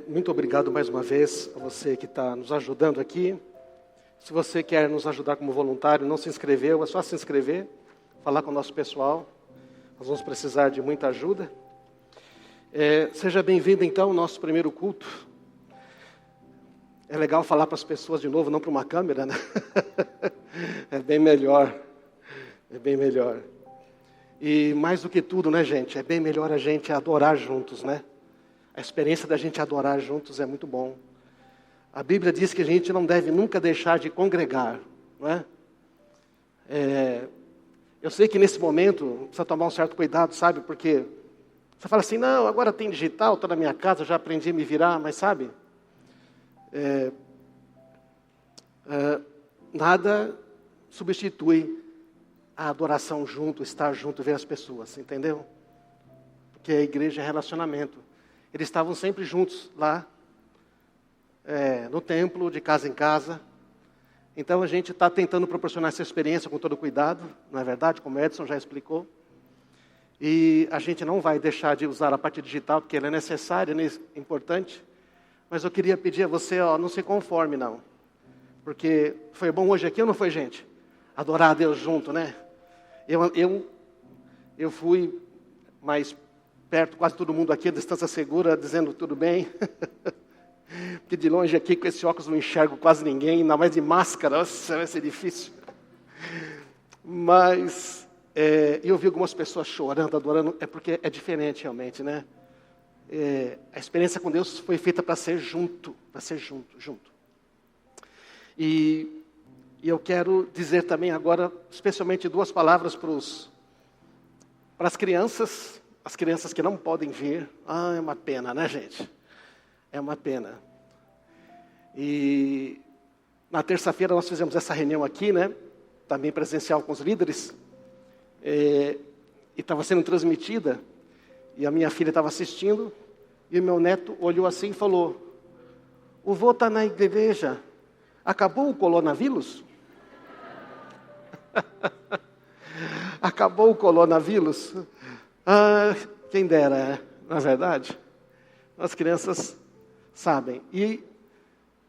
Muito obrigado mais uma vez a você que está nos ajudando aqui. Se você quer nos ajudar como voluntário, não se inscreveu, é só se inscrever, falar com o nosso pessoal. Nós vamos precisar de muita ajuda. Seja bem-vindo então ao nosso primeiro culto. É legal falar para as pessoas de novo, não para uma câmera, né? É bem melhor. É bem melhor. E mais do que tudo, né, gente? É bem melhor a gente adorar juntos, né? A experiência da gente adorar juntos é muito bom. A Bíblia diz que a gente não deve nunca deixar de congregar, não é? Eu sei que nesse momento precisa tomar um certo cuidado, sabe? Porque você fala assim, não, agora tem digital, estou na minha casa, já aprendi a me virar, mas sabe? Nada substitui a adoração junto, estar junto, ver as pessoas, entendeu? Porque a igreja é relacionamento. Eles estavam sempre juntos lá, no templo, de casa em casa. Então a gente está tentando proporcionar essa experiência com todo cuidado, não é verdade? Como o Edson já explicou. E a gente não vai deixar de usar a parte digital, porque ela é necessária, é importante. Mas eu queria pedir a você, não se conforme não. Porque foi bom hoje aqui ou não foi, gente? Adorar a Deus junto, né? Eu fui mais perto, quase todo mundo aqui, a distância segura, dizendo tudo bem. Porque de longe aqui, com esse óculos, não enxergo quase ninguém, ainda mais de máscara, nossa, vai ser difícil. Mas eu vi algumas pessoas chorando, adorando, é porque é diferente realmente, né? A experiência com Deus foi feita para ser junto, junto. E eu quero dizer também agora, especialmente duas palavras para as crianças que não podem vir. É uma pena, né, gente? É uma pena. E na terça-feira nós fizemos essa reunião aqui, né? Também presencial com os líderes. E estava sendo transmitida. E a minha filha estava assistindo. E o meu neto olhou assim e falou: o vô está na igreja. Acabou o coronavírus? Acabou o coronavírus? Quem dera, não é verdade? As crianças sabem. E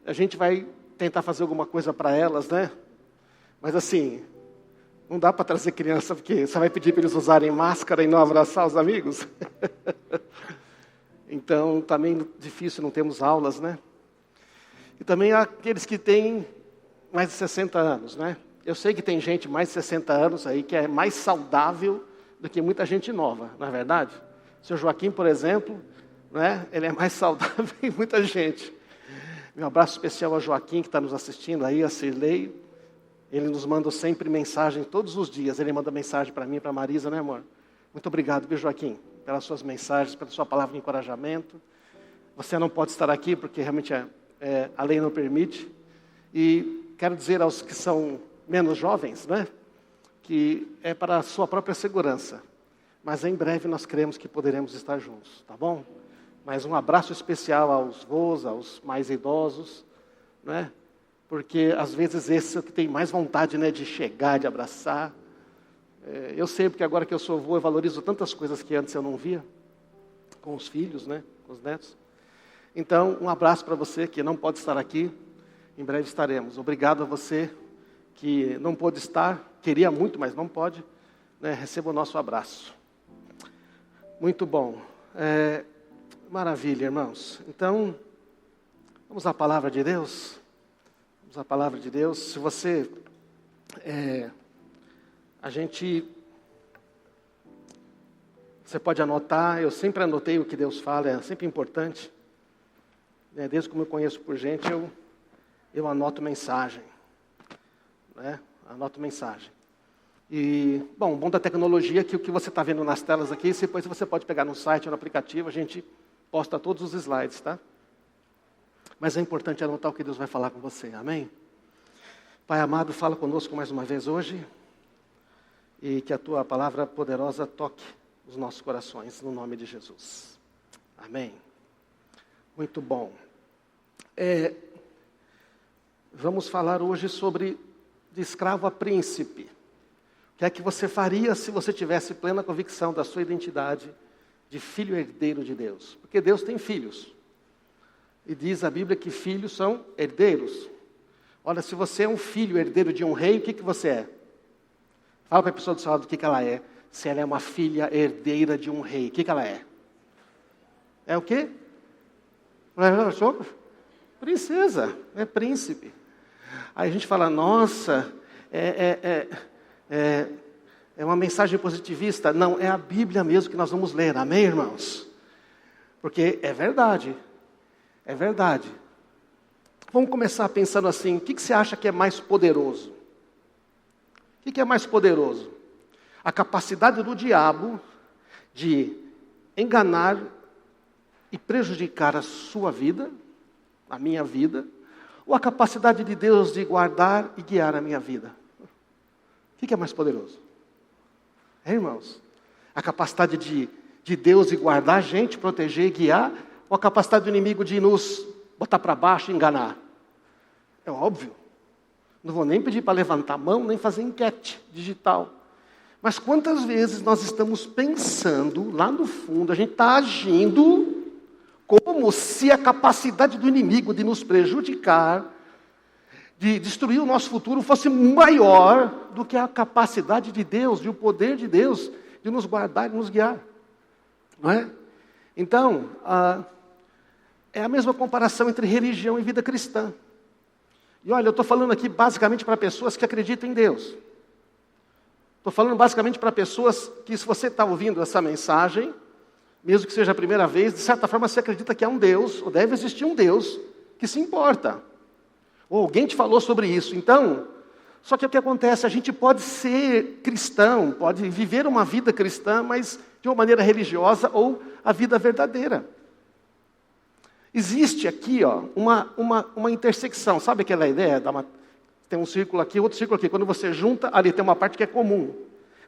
a gente vai tentar fazer alguma coisa para elas, né? Mas assim, não dá para trazer criança, porque você vai pedir para eles usarem máscara e não abraçar os amigos? Então, também difícil, não temos aulas, né? E também há aqueles que têm mais de 60 anos, né? Eu sei que tem gente mais de 60 anos aí que é mais saudável do que muita gente nova, não é verdade? O seu Joaquim, por exemplo, né? Ele é mais saudável que muita gente. Meu abraço especial ao Joaquim, que está nos assistindo aí, a Cirlei. Ele nos manda sempre mensagem todos os dias. Ele manda mensagem para mim e para a Marisa, né, amor? Muito obrigado, viu, Joaquim, pelas suas mensagens, pela sua palavra de encorajamento. Você não pode estar aqui porque realmente a lei não permite. E quero dizer aos que são menos jovens, né, que é para a sua própria segurança. Mas em breve nós cremos que poderemos estar juntos, tá bom? Mas um abraço especial aos vós, aos mais idosos, né? Porque às vezes esse é o que tem mais vontade, né, de chegar, de abraçar. Eu sei, porque agora que eu sou avô, eu valorizo tantas coisas que antes eu não via, com os filhos, né, com os netos. Então, um abraço para você que não pode estar aqui, em breve estaremos. Obrigado a você que não pôde estar, queria muito, mas não pode, né, receba o nosso abraço. Muito bom. Maravilha, irmãos. Então, vamos à palavra de Deus? Vamos à palavra de Deus. Se você... Você pode anotar, eu sempre anotei o que Deus fala, é sempre importante. Desde como eu conheço por gente, eu anoto mensagem. Né? Anoto mensagem. E, bom, o bom da tecnologia é que o que você está vendo nas telas aqui, depois você pode pegar no site ou no aplicativo, a gente posta todos os slides, tá? Mas é importante anotar o que Deus vai falar com você, amém? Pai amado, fala conosco mais uma vez hoje, e que a Tua palavra poderosa toque os nossos corações, no nome de Jesus. Amém. Muito bom. Vamos falar hoje sobre de escravo a príncipe. O que é que você faria se você tivesse plena convicção da sua identidade de filho herdeiro de Deus? Porque Deus tem filhos. E diz a Bíblia que filhos são herdeiros. Olha, se você é um filho herdeiro de um rei, o que você é? Fala para a pessoa do seu lado o que ela é. Se ela é uma filha herdeira de um rei, o que ela é? É o quê? Não é princesa, é príncipe. Aí a gente fala, nossa, é uma mensagem positivista. Não, é a Bíblia mesmo que nós vamos ler, amém, irmãos? Porque é verdade, é verdade. Vamos começar pensando assim, o que você acha que é mais poderoso? O que é mais poderoso? A capacidade do diabo de enganar e prejudicar a sua vida, a minha vida, ou a capacidade de Deus de guardar e guiar a minha vida? O que é mais poderoso? Irmãos? A capacidade de Deus de guardar a gente, proteger e guiar, ou a capacidade do inimigo de nos botar para baixo e enganar? É óbvio. Não vou nem pedir para levantar a mão, nem fazer enquete digital. Mas quantas vezes nós estamos pensando, lá no fundo, a gente está agindo como se a capacidade do inimigo de nos prejudicar, de destruir o nosso futuro, fosse maior do que a capacidade de Deus, de o poder de Deus, de nos guardar e nos guiar. Não é? Então, é a mesma comparação entre religião e vida cristã. E olha, eu estou falando aqui basicamente para pessoas que acreditam em Deus. Estou falando basicamente para pessoas que, se você está ouvindo essa mensagem, mesmo que seja a primeira vez, de certa forma você acredita que há um Deus, ou deve existir um Deus, que se importa. Ou alguém te falou sobre isso. Então, só que o que acontece? A gente pode ser cristão, pode viver uma vida cristã, mas de uma maneira religiosa ou a vida verdadeira. Existe aqui uma intersecção. Sabe aquela ideia? Tem um círculo aqui, outro círculo aqui. Quando você junta, ali tem uma parte que é comum.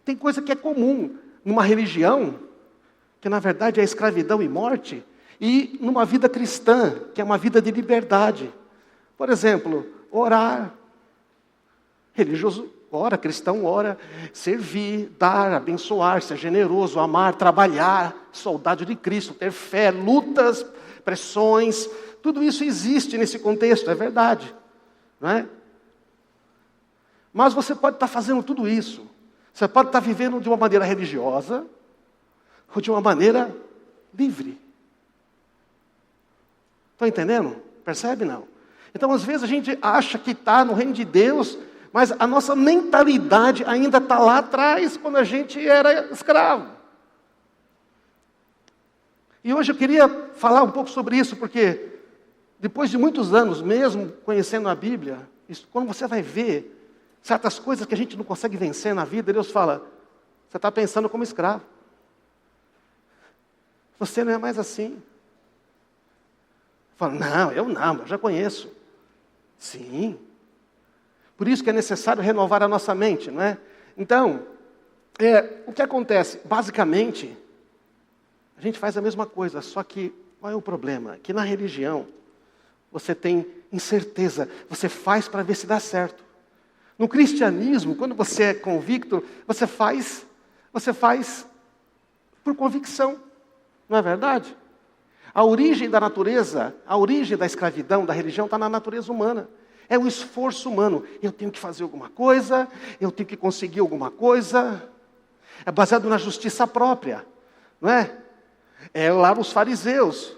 Tem coisa que é comum numa religião, que na verdade é escravidão e morte, e numa vida cristã, que é uma vida de liberdade. Por exemplo, orar. Religioso ora, cristão ora, servir, dar, abençoar, ser generoso, amar, trabalhar, soldado de Cristo, ter fé, lutas, pressões, tudo isso existe nesse contexto, é verdade, não é? Mas você pode estar fazendo tudo isso, você pode estar vivendo de uma maneira religiosa, ou de uma maneira livre. Estão entendendo? Percebe, não? Então, às vezes, a gente acha que está no reino de Deus, mas a nossa mentalidade ainda está lá atrás, quando a gente era escravo. E hoje eu queria falar um pouco sobre isso, porque depois de muitos anos, mesmo conhecendo a Bíblia, quando você vai ver certas coisas que a gente não consegue vencer na vida, Deus fala, você está pensando como escravo. Você não é mais assim. Fala, não, eu já conheço. Sim. Por isso que é necessário renovar a nossa mente, não é? Então, o que acontece? Basicamente, a gente faz a mesma coisa, só que qual é o problema? Que na religião, você tem incerteza, você faz para ver se dá certo. No cristianismo, quando você é convicto, você faz por convicção, não é verdade? A origem da natureza, a origem da escravidão, da religião, está na natureza humana. É o esforço humano. Eu tenho que fazer alguma coisa, eu tenho que conseguir alguma coisa. É baseado na justiça própria, não é? É lá os fariseus.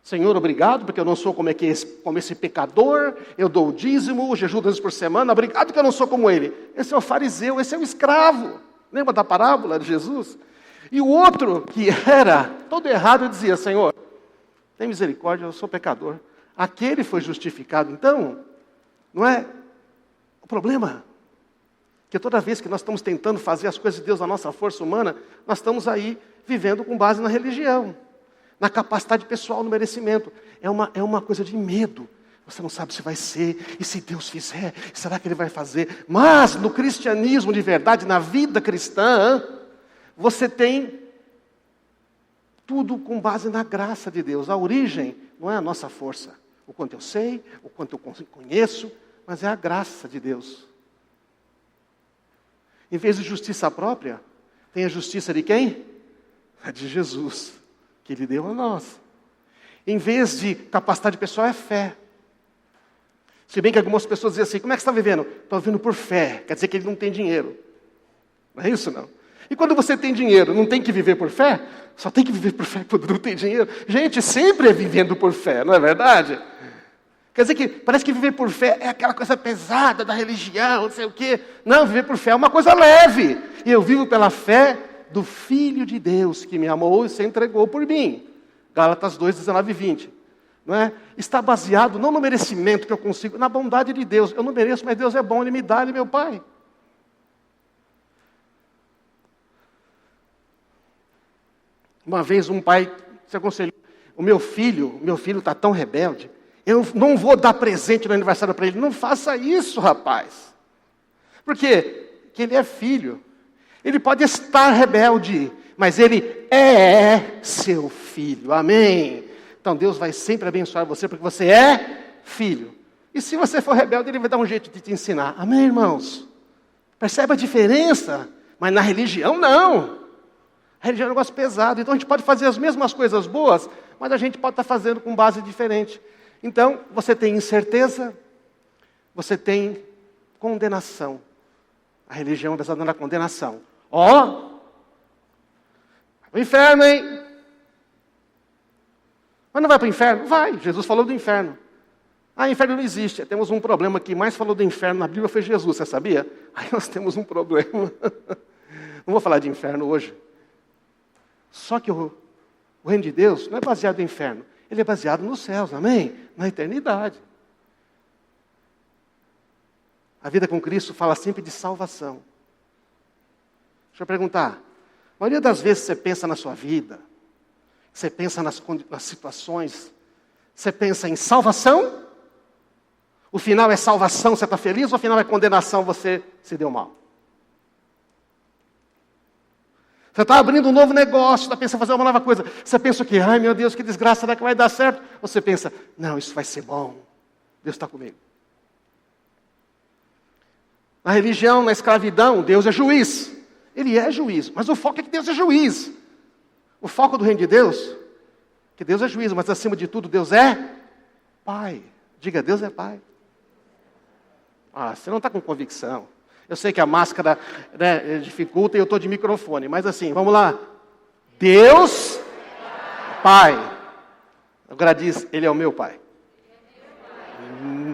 Senhor, obrigado, porque eu não sou como esse pecador, eu dou o dízimo, o jejum 2 vezes por semana, obrigado que eu não sou como ele. Esse é o fariseu, esse é o escravo. Lembra da parábola de Jesus? E o outro, que era todo errado, dizia, Senhor, tem misericórdia, eu sou pecador. Aquele foi justificado. Então, não é? O problema que toda vez que nós estamos tentando fazer as coisas de Deus na nossa força humana, nós estamos aí vivendo com base na religião, na capacidade pessoal, no merecimento. É uma coisa de medo. Você não sabe se vai ser, e se Deus fizer, será que Ele vai fazer? Mas no cristianismo de verdade, na vida cristã, você tem tudo com base na graça de Deus. A origem não é a nossa força, o quanto eu sei, o quanto eu conheço, mas é a graça de Deus. Em vez de justiça própria, tem a justiça de quem? A de Jesus, que Ele deu a nós. Em vez de capacidade pessoal, é fé. Se bem que algumas pessoas dizem assim, como é que você está vivendo? Estou vivendo por fé, quer dizer que ele não tem dinheiro. Não é isso, não. E quando você tem dinheiro, não tem que viver por fé? Só tem que viver por fé quando não tem dinheiro. Gente, sempre é vivendo por fé, não é verdade? Quer dizer que parece que viver por fé é aquela coisa pesada da religião, não sei o quê. Não, viver por fé é uma coisa leve. E eu vivo pela fé do Filho de Deus que me amou e se entregou por mim. Gálatas 2, 19 e 20. Não é? Está baseado não no merecimento que eu consigo, na bondade de Deus. Eu não mereço, mas Deus é bom, Ele me dá, Ele é meu Pai. Uma vez um pai se aconselhou, o meu filho está tão rebelde, eu não vou dar presente no aniversário para ele. Não faça isso, rapaz. Por quê? Porque ele é filho. Ele pode estar rebelde, mas ele é seu filho. Amém? Então Deus vai sempre abençoar você, porque você é filho. E se você for rebelde, Ele vai dar um jeito de te ensinar. Amém, irmãos? Percebe a diferença? Mas na religião, não. A religião é um negócio pesado. Então a gente pode fazer as mesmas coisas boas, mas a gente pode estar fazendo com base diferente. Então, você tem incerteza, você tem condenação. A religião é baseada na condenação. Vai para o inferno, hein? Mas não vai para o inferno? Vai. Jesus falou do inferno. Inferno não existe. Temos um problema. Quem mais falou do inferno na Bíblia foi Jesus, você sabia? Aí nós temos um problema. Não vou falar de inferno hoje. Só que o reino de Deus não é baseado no inferno. Ele é baseado nos céus, amém? Na eternidade. A vida com Cristo fala sempre de salvação. Deixa eu perguntar. A maioria das vezes você pensa na sua vida, você pensa nas situações, você pensa em salvação? O final é salvação, você está feliz? Ou o final é condenação, você se deu mal? Você está abrindo um novo negócio, está pensando em fazer uma nova coisa. Você pensa o quê? Ai, meu Deus, que desgraça, será que vai dar certo? Ou você pensa, não, isso vai ser bom. Deus está comigo. Na religião, na escravidão, Deus é juiz. Ele é juiz, mas o foco é que Deus é juiz. O foco do reino de Deus, que Deus é juiz, mas acima de tudo, Deus é Pai. Diga, Deus é Pai. Você não está com convicção. Eu sei que a máscara, né, dificulta e eu estou de microfone, mas assim, vamos lá. Deus, Pai. Agora diz, Ele é o meu Pai.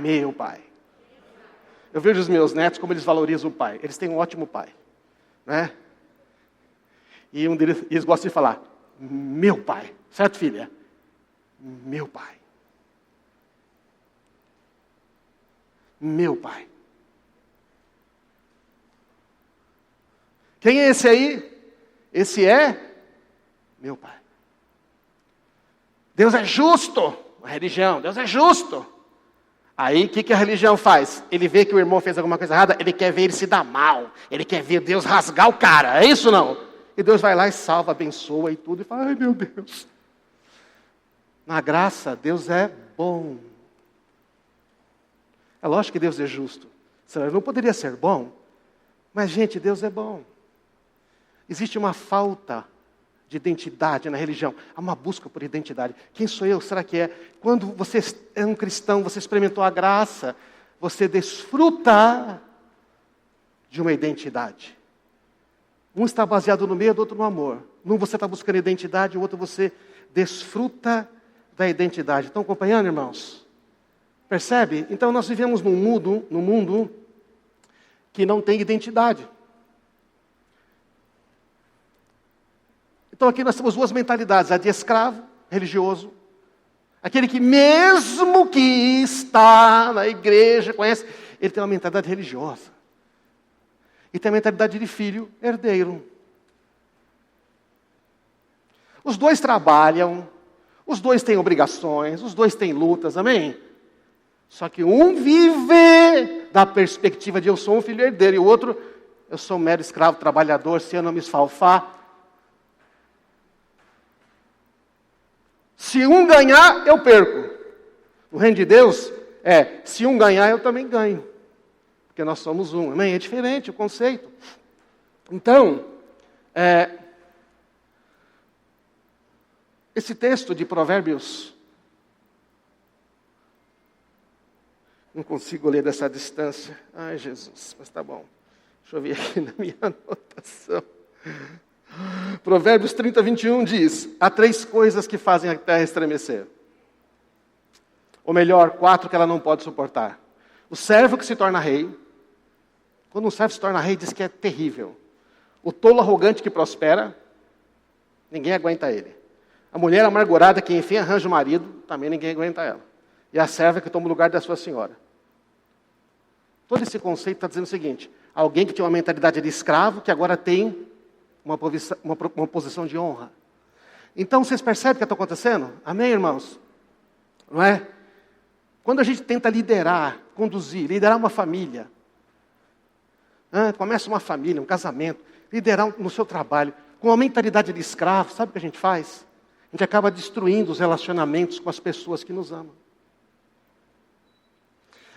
Meu Pai. Eu vejo os meus netos como eles valorizam o pai. Eles têm um ótimo pai. Né? E um deles, eles gostam de falar, meu pai. Certo, filha? Meu pai. Meu pai. Quem é esse aí? Esse é meu pai. Deus é justo. A religião, Deus é justo. Aí, o que a religião faz? Ele vê que o irmão fez alguma coisa errada, ele quer ver ele se dar mal. Ele quer ver Deus rasgar o cara. É isso ou não? E Deus vai lá e salva, abençoa e tudo. E fala, ai meu Deus. Na graça, Deus é bom. É lógico que Deus é justo. Senão ele não poderia ser bom. Mas, gente, Deus é bom. Existe uma falta de identidade na religião. Há uma busca por identidade. Quem sou eu? Será que é? Quando você é um cristão, você experimentou a graça, você desfruta de uma identidade. Um está baseado no medo, outro no amor. Um você está buscando identidade, o outro você desfruta da identidade. Estão acompanhando, irmãos? Percebe? Então nós vivemos num mundo que não tem identidade. Então aqui nós temos duas mentalidades, a de escravo, religioso, aquele que mesmo que está na igreja, conhece, ele tem uma mentalidade religiosa. E tem a mentalidade de filho herdeiro. Os dois trabalham, os dois têm obrigações, os dois têm lutas, amém? Só que um vive da perspectiva de eu sou um filho herdeiro, e o outro, eu sou um mero escravo, trabalhador, se eu não me esfalfar. Se um ganhar, eu perco. O reino de Deus se um ganhar, eu também ganho. Porque nós somos um. Amém? É diferente o conceito. Então, esse texto de Provérbios Não consigo ler dessa distância. Ai, Jesus, mas tá bom. Deixa eu ver aqui na minha anotação. Provérbios 30, 21 diz: há 3 coisas que fazem a terra estremecer. Ou melhor, 4 que ela não pode suportar. O servo que se torna rei. Quando um servo se torna rei, diz que é terrível. O tolo arrogante que prospera. Ninguém aguenta ele. A mulher amargurada que enfim arranja o marido. Também ninguém aguenta ela. E a serva que toma o lugar da sua senhora. Todo esse conceito está dizendo o seguinte: alguém que tinha uma mentalidade de escravo, que agora tem uma posição de honra. Então, vocês percebem o que está acontecendo? Amém, irmãos? Não é? Quando a gente tenta liderar, conduzir, liderar uma família, começa uma família, um casamento, liderar no seu trabalho, com uma mentalidade de escravo, sabe o que a gente faz? A gente acaba destruindo os relacionamentos com as pessoas que nos amam.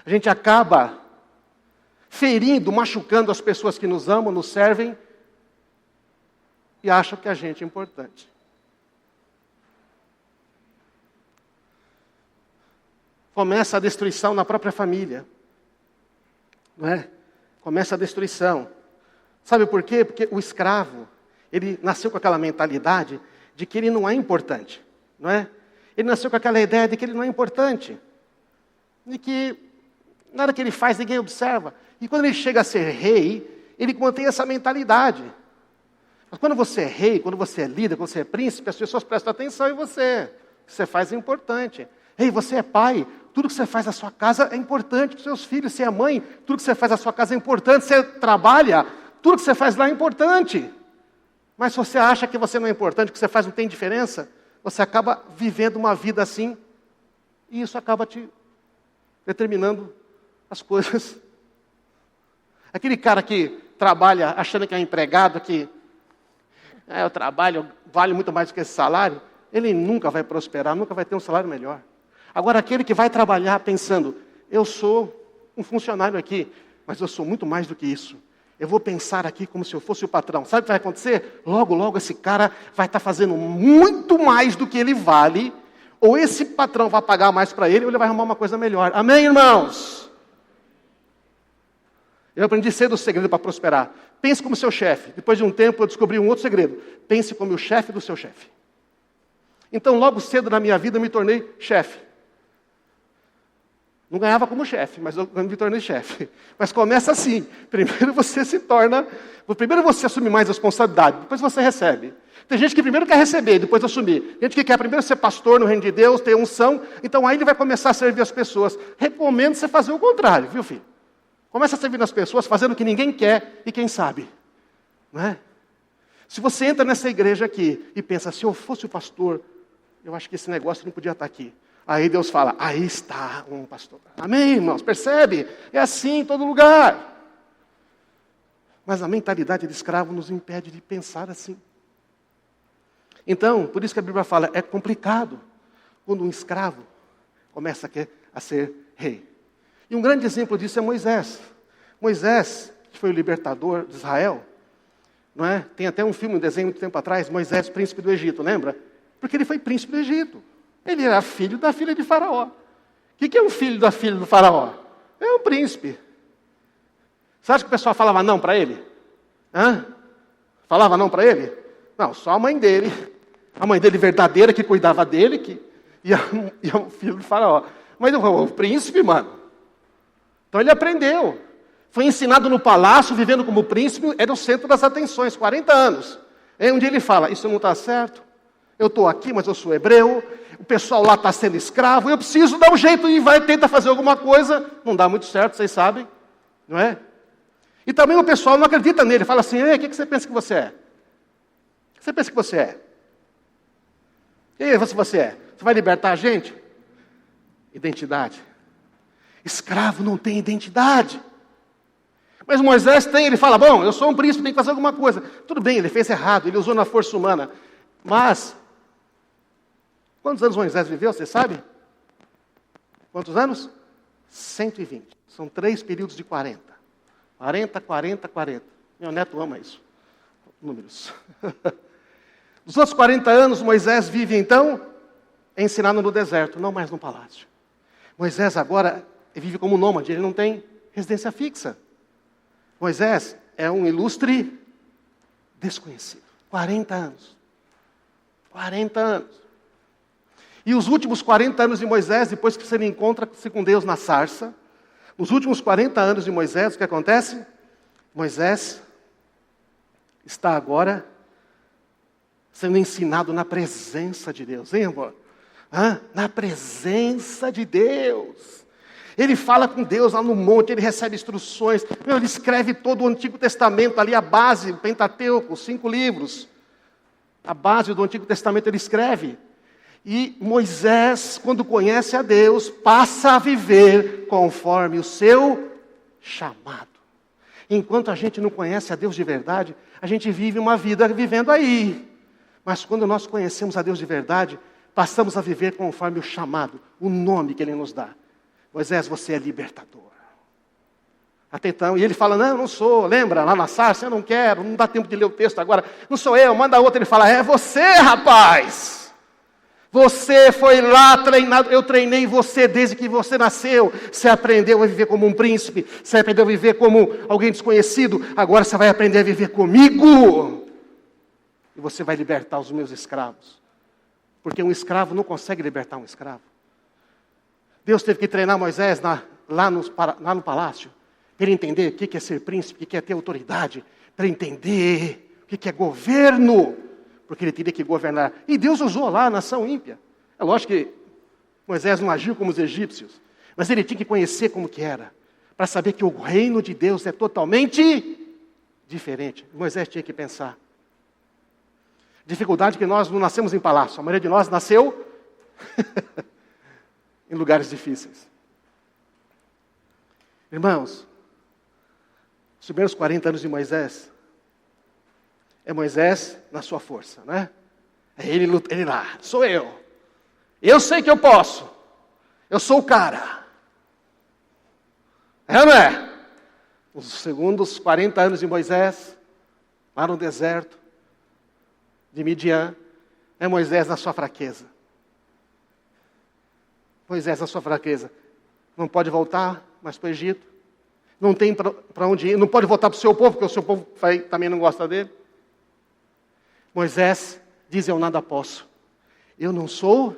A gente acaba ferindo, machucando as pessoas que nos amam, nos servem e acham que a gente é importante. Começa a destruição na própria família. Não é? Começa a destruição. Sabe por quê? Porque o escravo, ele nasceu com aquela mentalidade de que ele não é importante. Não é? Ele nasceu com aquela ideia de que ele não é importante. De que nada que ele faz ninguém observa. E quando ele chega a ser rei, ele mantém essa mentalidade. Mas quando você é rei, quando você é líder, quando você é príncipe, as pessoas prestam atenção em você. O que você faz é importante. Ei, você é pai, tudo que você faz na sua casa é importante para os seus filhos. Você é mãe, tudo que você faz na sua casa é importante. Você trabalha, tudo que você faz lá é importante. Mas se você acha que você não é importante, que o que você faz não tem diferença, você acaba vivendo uma vida assim, e isso acaba te determinando as coisas. Aquele cara que trabalha achando que é empregado, que eu trabalho, vale muito mais do que esse salário, ele nunca vai prosperar, nunca vai ter um salário melhor. Agora, aquele que vai trabalhar pensando, eu sou um funcionário aqui, mas eu sou muito mais do que isso. Eu vou pensar aqui como se eu fosse o patrão. Sabe o que vai acontecer? Logo, logo esse cara vai estar fazendo muito mais do que ele vale, ou esse patrão vai pagar mais para ele, ou ele vai arrumar uma coisa melhor. Amém, irmãos? Eu aprendi cedo o segredo para prosperar. Pense como seu chefe. Depois de um tempo eu descobri um outro segredo. Pense como o chefe do seu chefe. Então, logo cedo na minha vida, eu me tornei chefe. Não ganhava como chefe, mas eu me tornei chefe. Mas começa assim. Primeiro você assume mais responsabilidade, depois você recebe. Tem gente que primeiro quer receber, depois assumir. Tem gente que quer primeiro ser pastor no reino de Deus, ter unção, então aí ele vai começar a servir as pessoas. Recomendo você fazer o contrário, viu, filho? Começa a servir as pessoas fazendo o que ninguém quer e quem sabe. Não é? Se você entra nessa igreja aqui e pensa, se eu fosse o pastor, eu acho que esse negócio não podia estar aqui. Aí Deus fala, aí está um pastor. Amém, irmãos? Percebe? É assim em todo lugar. Mas a mentalidade de escravo nos impede de pensar assim. Então, por isso que a Bíblia fala, é complicado quando um escravo começa a ser rei. E um grande exemplo disso é Moisés. Moisés, que foi o libertador de Israel, não é? Tem até um filme, um desenho muito tempo atrás, Moisés, príncipe do Egito, lembra? Porque ele foi príncipe do Egito. Ele era filho da filha de Faraó. O que é um filho da filha do Faraó? É um príncipe. Você acha que o pessoal falava não para ele? Falava não para ele? Não, só a mãe dele. A mãe dele verdadeira, que cuidava dele, e o filho do Faraó. Mas o príncipe, mano. Então ele aprendeu. Foi ensinado no palácio, vivendo como príncipe, era o centro das atenções, 40 anos. Aí um dia ele fala, isso não está certo. Eu estou aqui, mas eu sou hebreu. O pessoal lá está sendo escravo. Eu preciso dar um jeito e tenta fazer alguma coisa. Não dá muito certo, vocês sabem. Não é? E também o pessoal não acredita nele. Fala assim, o que você pensa que você é? O que você pensa que você é? Quem você é? Você vai libertar a gente? Identidade. Escravo não tem identidade. Mas Moisés tem, ele fala, bom, eu sou um príncipe, tenho que fazer alguma coisa. Tudo bem, ele fez errado, ele usou na força humana. Mas, quantos anos Moisés viveu, você sabe? Quantos anos? 120. São 3 períodos de 40. 40, 40, 40. Meu neto ama isso. Números. Nos outros 40 anos, Moisés vive, então, ensinando no deserto, não mais no palácio. Moisés agora vive como nômade, ele não tem residência fixa. Moisés é um ilustre desconhecido. 40 anos. 40 anos. E os últimos 40 anos de Moisés, depois que ele encontra-se com Deus na sarça, nos últimos 40 anos de Moisés, o que acontece? Moisés está agora sendo ensinado na presença de Deus. Hein, amor? Na presença de Deus. Ele fala com Deus lá no monte, ele recebe instruções. Ele escreve todo o Antigo Testamento ali, a base, o Pentateuco, os 5 livros. A base do Antigo Testamento ele escreve. E Moisés, quando conhece a Deus, passa a viver conforme o seu chamado. Enquanto a gente não conhece a Deus de verdade, a gente vive uma vida vivendo aí. Mas quando nós conhecemos a Deus de verdade, passamos a viver conforme o chamado, o nome que Ele nos dá. Moisés, você é libertador. Até então, e ele fala, não sou, lembra, lá na sarça, eu não quero, não dá tempo de ler o texto agora. Não sou eu, manda outro, ele fala, é você, rapaz. Você foi lá treinado, eu treinei você desde que você nasceu. Você aprendeu a viver como um príncipe, você aprendeu a viver como alguém desconhecido, agora você vai aprender a viver comigo. E você vai libertar os meus escravos. Porque um escravo não consegue libertar um escravo. Deus teve que treinar Moisés lá no palácio, para ele entender o que é ser príncipe, o que é ter autoridade, para entender o que é governo, porque ele teria que governar. E Deus usou lá a nação ímpia. É lógico que Moisés não agiu como os egípcios, mas ele tinha que conhecer como que era, para saber que o reino de Deus é totalmente diferente. Moisés tinha que pensar. Dificuldade que nós não nascemos em palácio, a maioria de nós nasceu em lugares difíceis. Irmãos, os primeiros 40 anos de Moisés, é Moisés na sua força, né? É ele lá, sou eu. Eu sei que eu posso. Eu sou o cara. É ou não é? Os segundos 40 anos de Moisés, lá no deserto de Midian, é Moisés na sua fraqueza. Moisés na sua fraqueza. Não pode voltar mais para o Egito. Não tem para onde ir. Não pode voltar para o seu povo, porque o seu povo também não gosta dele. Moisés diz, eu nada posso. Eu não sou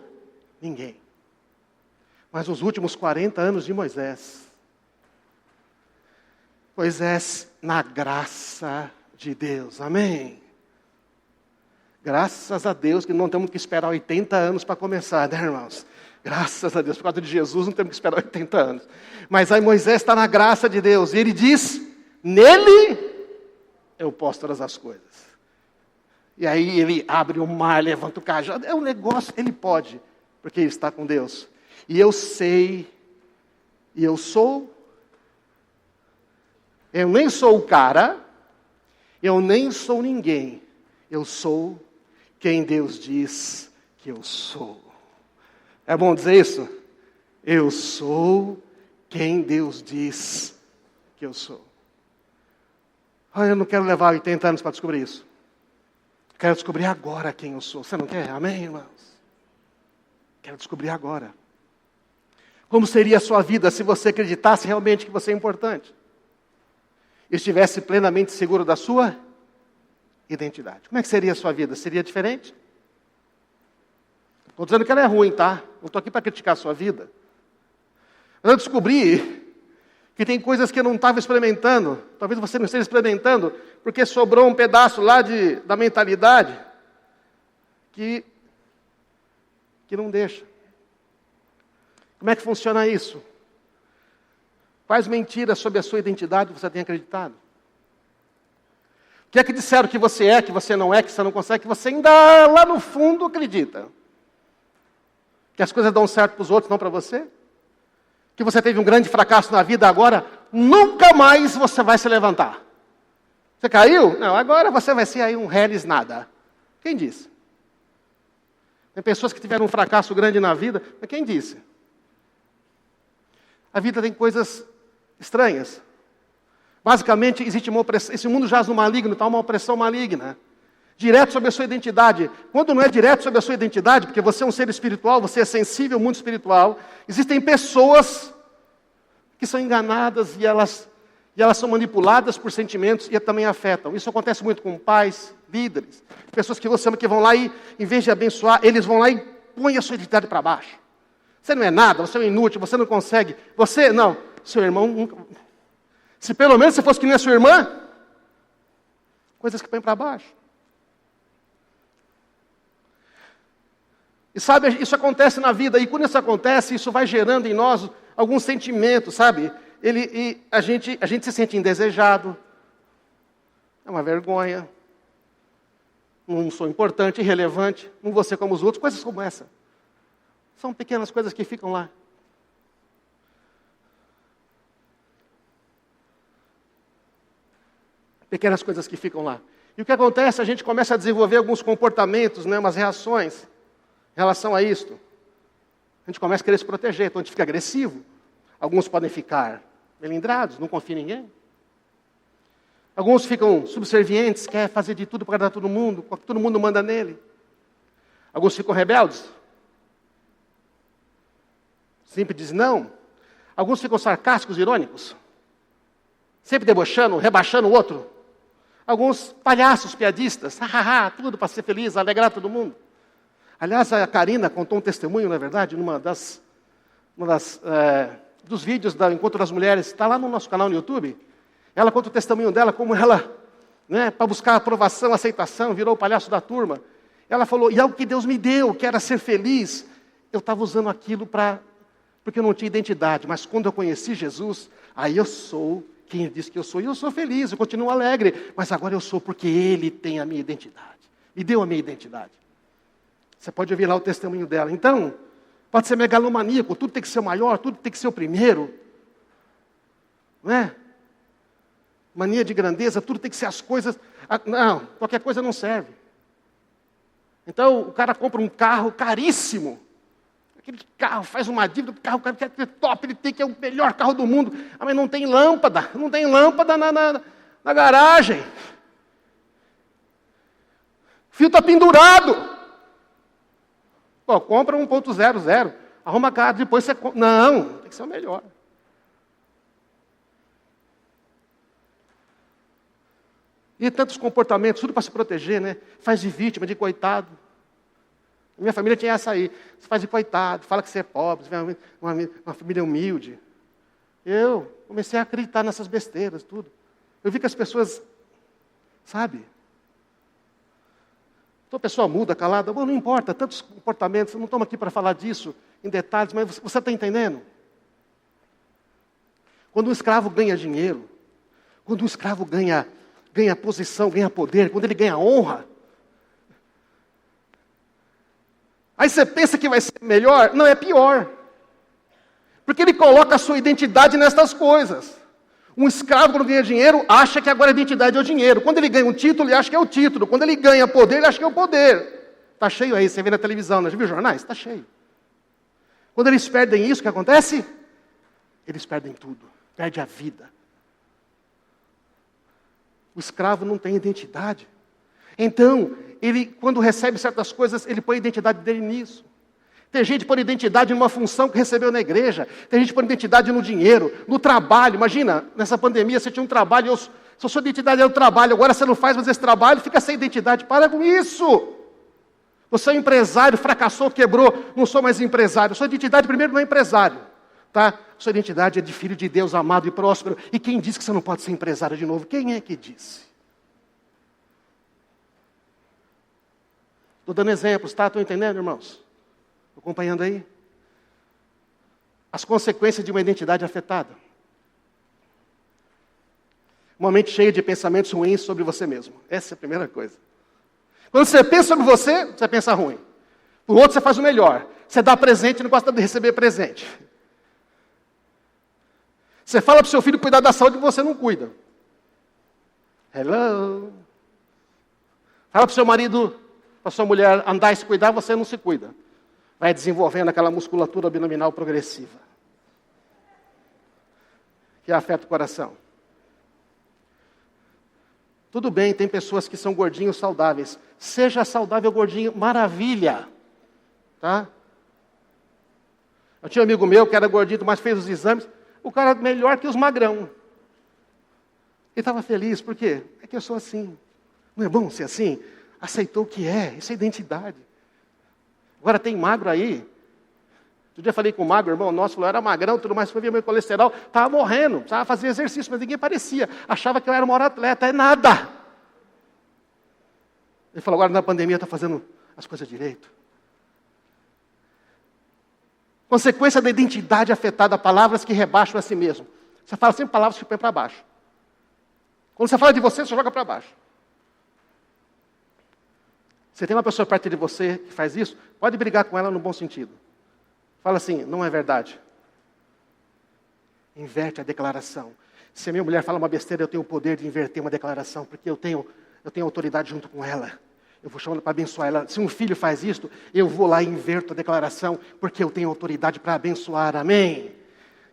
ninguém. Mas os últimos 40 anos de Moisés, na graça de Deus. Amém? Graças a Deus que não temos que esperar 80 anos para começar, né, irmãos? Graças a Deus, por causa de Jesus não temos que esperar 80 anos. Mas aí Moisés está na graça de Deus. E ele diz, nele eu posso todas as coisas. E aí ele abre o mar, levanta o cajado. É um negócio, ele pode, porque ele está com Deus. E eu sei, e eu sou. Eu nem sou o cara, eu nem sou ninguém. Eu sou quem Deus diz que eu sou. É bom dizer isso? Eu sou quem Deus diz que eu sou. Eu não quero levar 80 anos para descobrir isso. Quero descobrir agora quem eu sou. Você não quer? Amém, irmãos? Quero descobrir agora. Como seria a sua vida se você acreditasse realmente que você é importante? E estivesse plenamente seguro da sua identidade. Como é que seria a sua vida? Seria diferente? Estou dizendo que ela é ruim, tá? Não estou aqui para criticar a sua vida. Mas eu descobri que tem coisas que eu não estava experimentando. Talvez você não esteja experimentando, porque sobrou um pedaço lá da mentalidade que não deixa. Como é que funciona isso? Quais mentiras sobre a sua identidade você tem acreditado? O que é que disseram que você não é, que você não consegue, que você ainda lá no fundo acredita? Que as coisas dão certo para os outros, não para você? Que você teve um grande fracasso na vida, agora nunca mais você vai se levantar. Você caiu? Não, agora você vai ser aí um reles nada. Quem disse? Tem pessoas que tiveram um fracasso grande na vida, mas quem disse? A vida tem coisas estranhas. Basicamente, existe uma opressão. Esse mundo jaz no maligno, está uma opressão maligna. Direto sobre a sua identidade. Quando não é direto sobre a sua identidade, porque você é um ser espiritual, você é sensível ao mundo espiritual, existem pessoas que são enganadas e elas são manipuladas por sentimentos e também afetam. Isso acontece muito com pais, líderes, pessoas que você ama que vão lá e, em vez de abençoar, eles vão lá e põem a sua identidade para baixo. Você não é nada, você é um inútil, você não consegue. Você, não, seu irmão nunca... Se pelo menos você fosse que nem a sua irmã, coisas que põem para baixo. E sabe, isso acontece na vida, e quando isso acontece, isso vai gerando em nós alguns sentimentos, sabe? A gente se sente indesejado, é uma vergonha, não sou importante, irrelevante, não vou ser como os outros, coisas como essa. São pequenas coisas que ficam lá. Pequenas coisas que ficam lá. E o que acontece? A gente começa a desenvolver alguns comportamentos, né, umas reações em relação a isto. A gente começa a querer se proteger, então a gente fica agressivo. Alguns podem ficar melindrados, não confia em ninguém. Alguns ficam subservientes, quer fazer de tudo para agradar todo mundo manda nele. Alguns ficam rebeldes. Sempre diz não. Alguns ficam sarcásticos, irônicos. Sempre debochando, rebaixando o outro. Alguns palhaços, piadistas. Tudo para ser feliz, alegrar todo mundo. Aliás, a Karina contou um testemunho, não é verdade? Dos vídeos do Encontro das Mulheres. Está lá no nosso canal no YouTube. Ela conta o testemunho dela, como ela, para buscar aprovação, aceitação, virou o palhaço da turma. Ela falou, e algo que Deus me deu, que era ser feliz, eu estava usando aquilo porque eu não tinha identidade. Mas quando eu conheci Jesus, aí eu sou quem Ele disse que eu sou. E eu sou feliz, eu continuo alegre. Mas agora eu sou porque Ele tem a minha identidade. Me deu a minha identidade. Você pode ouvir lá o testemunho dela. Então, pode ser megalomaníaco, tudo tem que ser o maior, tudo tem que ser o primeiro. Não é? Mania de grandeza, tudo tem que ser as coisas. Não, qualquer coisa não serve. Então, o cara compra um carro caríssimo. Aquele carro faz uma dívida, o carro quer ter top, ele tem que é o melhor carro do mundo. Mas não tem lâmpada na garagem. O fio está pendurado. Pô, compra 1.00, arruma a casa, depois você compra. Não, tem que ser o melhor. E tantos comportamentos, tudo para se proteger, né? Faz de vítima, de coitado. Minha família tinha essa aí. Você faz de coitado, fala que você é pobre, você vem uma família humilde. Eu comecei a acreditar nessas besteiras, tudo. Eu vi que as pessoas, sabe? Então a pessoa muda, calada. Bom, não importa, tantos comportamentos, não estamos aqui para falar disso em detalhes, mas você está entendendo? Quando um escravo ganha dinheiro, quando um escravo ganha posição, ganha poder, quando ele ganha honra, aí você pensa que vai ser melhor? Não, é pior. Porque ele coloca a sua identidade nestas coisas. Um escravo, quando ganha dinheiro, acha que agora a identidade é o dinheiro. Quando ele ganha um título, ele acha que é o título. Quando ele ganha poder, ele acha que é o poder. Está cheio aí, você vê na televisão, já viu jornais? Está cheio. Quando eles perdem isso, o que acontece? Eles perdem tudo. Perde a vida. O escravo não tem identidade. Então, ele, quando recebe certas coisas, ele põe a identidade dele nisso. Tem gente por identidade numa função que recebeu na igreja. Tem gente por identidade no dinheiro, no trabalho. Imagina, nessa pandemia você tinha um trabalho, se a sua identidade é o trabalho, agora você não faz mais esse trabalho, fica sem identidade. Para com isso! Você é um empresário, fracassou, quebrou, não sou mais empresário. Sua identidade primeiro não é empresário. Tá? Sua identidade é de filho de Deus, amado e próspero. E quem disse que você não pode ser empresário de novo? Quem é que disse? Estou dando exemplos, tá? Estão entendendo, irmãos? Acompanhando aí? As consequências de uma identidade afetada. Uma mente cheia de pensamentos ruins sobre você mesmo. Essa é a primeira coisa. Quando você pensa sobre você, você pensa ruim. Por outro, você faz o melhor. Você dá presente e não gosta de receber presente. Você fala para o seu filho cuidar da saúde e você não cuida. Hello? Fala para o seu marido, para a sua mulher andar e se cuidar, você não se cuida. Vai desenvolvendo aquela musculatura abdominal progressiva. Que afeta o coração. Tudo bem, tem pessoas que são gordinhos saudáveis. Seja saudável gordinho, maravilha. Tá? Eu tinha um amigo meu que era gordinho, mas fez os exames. o cara melhor que os magrão. Ele estava feliz, por quê? É que eu sou assim. Não é bom ser assim? Aceitou o que é, isso é identidade. Agora tem magro aí. Outro dia falei com o magro, irmão nosso, falou, era magrão, tudo mais, foi ver meu colesterol, estava morrendo, precisava fazer exercício, mas ninguém parecia. Achava que eu era o maior atleta, é nada. Ele falou, agora na pandemia está fazendo as coisas direito. Consequência da identidade afetada a palavras que rebaixam a si mesmo. Você fala sempre palavras que põem para baixo. Quando você fala de você joga para baixo. Você tem uma pessoa perto de você que faz isso, pode brigar com ela no bom sentido. Fala assim, não é verdade. Inverte a declaração. Se a minha mulher fala uma besteira, eu tenho o poder de inverter uma declaração, porque eu tenho autoridade junto com ela. Eu vou chamando para abençoar ela. Se um filho faz isto, eu vou lá e inverto a declaração, porque eu tenho autoridade para abençoar. Amém?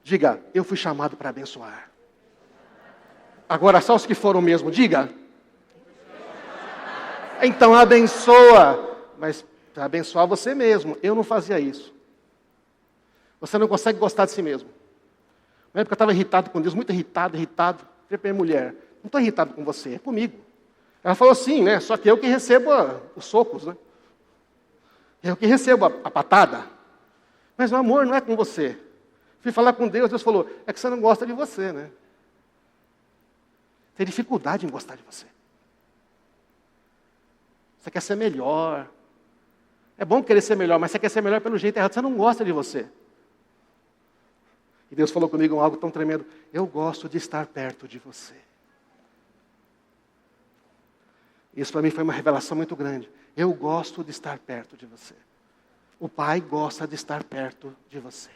Diga, eu fui chamado para abençoar. Agora, só os que foram mesmo, diga. Então abençoa. Mas para abençoar você mesmo. Eu não fazia isso. Você não consegue gostar de si mesmo. Na época eu estava irritado com Deus, muito irritado. Falei para minha mulher, não estou irritado com você, é comigo. Ela falou assim, né? Só que eu que recebo os socos, né? Eu que recebo a patada. Mas o amor não é com você. Fui falar com Deus, Deus falou, é que você não gosta de você, né? Tem dificuldade em gostar de você. Você quer ser melhor. É bom querer ser melhor, mas você quer ser melhor pelo jeito errado. Você não gosta de você. E Deus falou comigo algo tão tremendo. Eu gosto de estar perto de você. Isso para mim foi uma revelação muito grande. Eu gosto de estar perto de você. O Pai gosta de estar perto de você.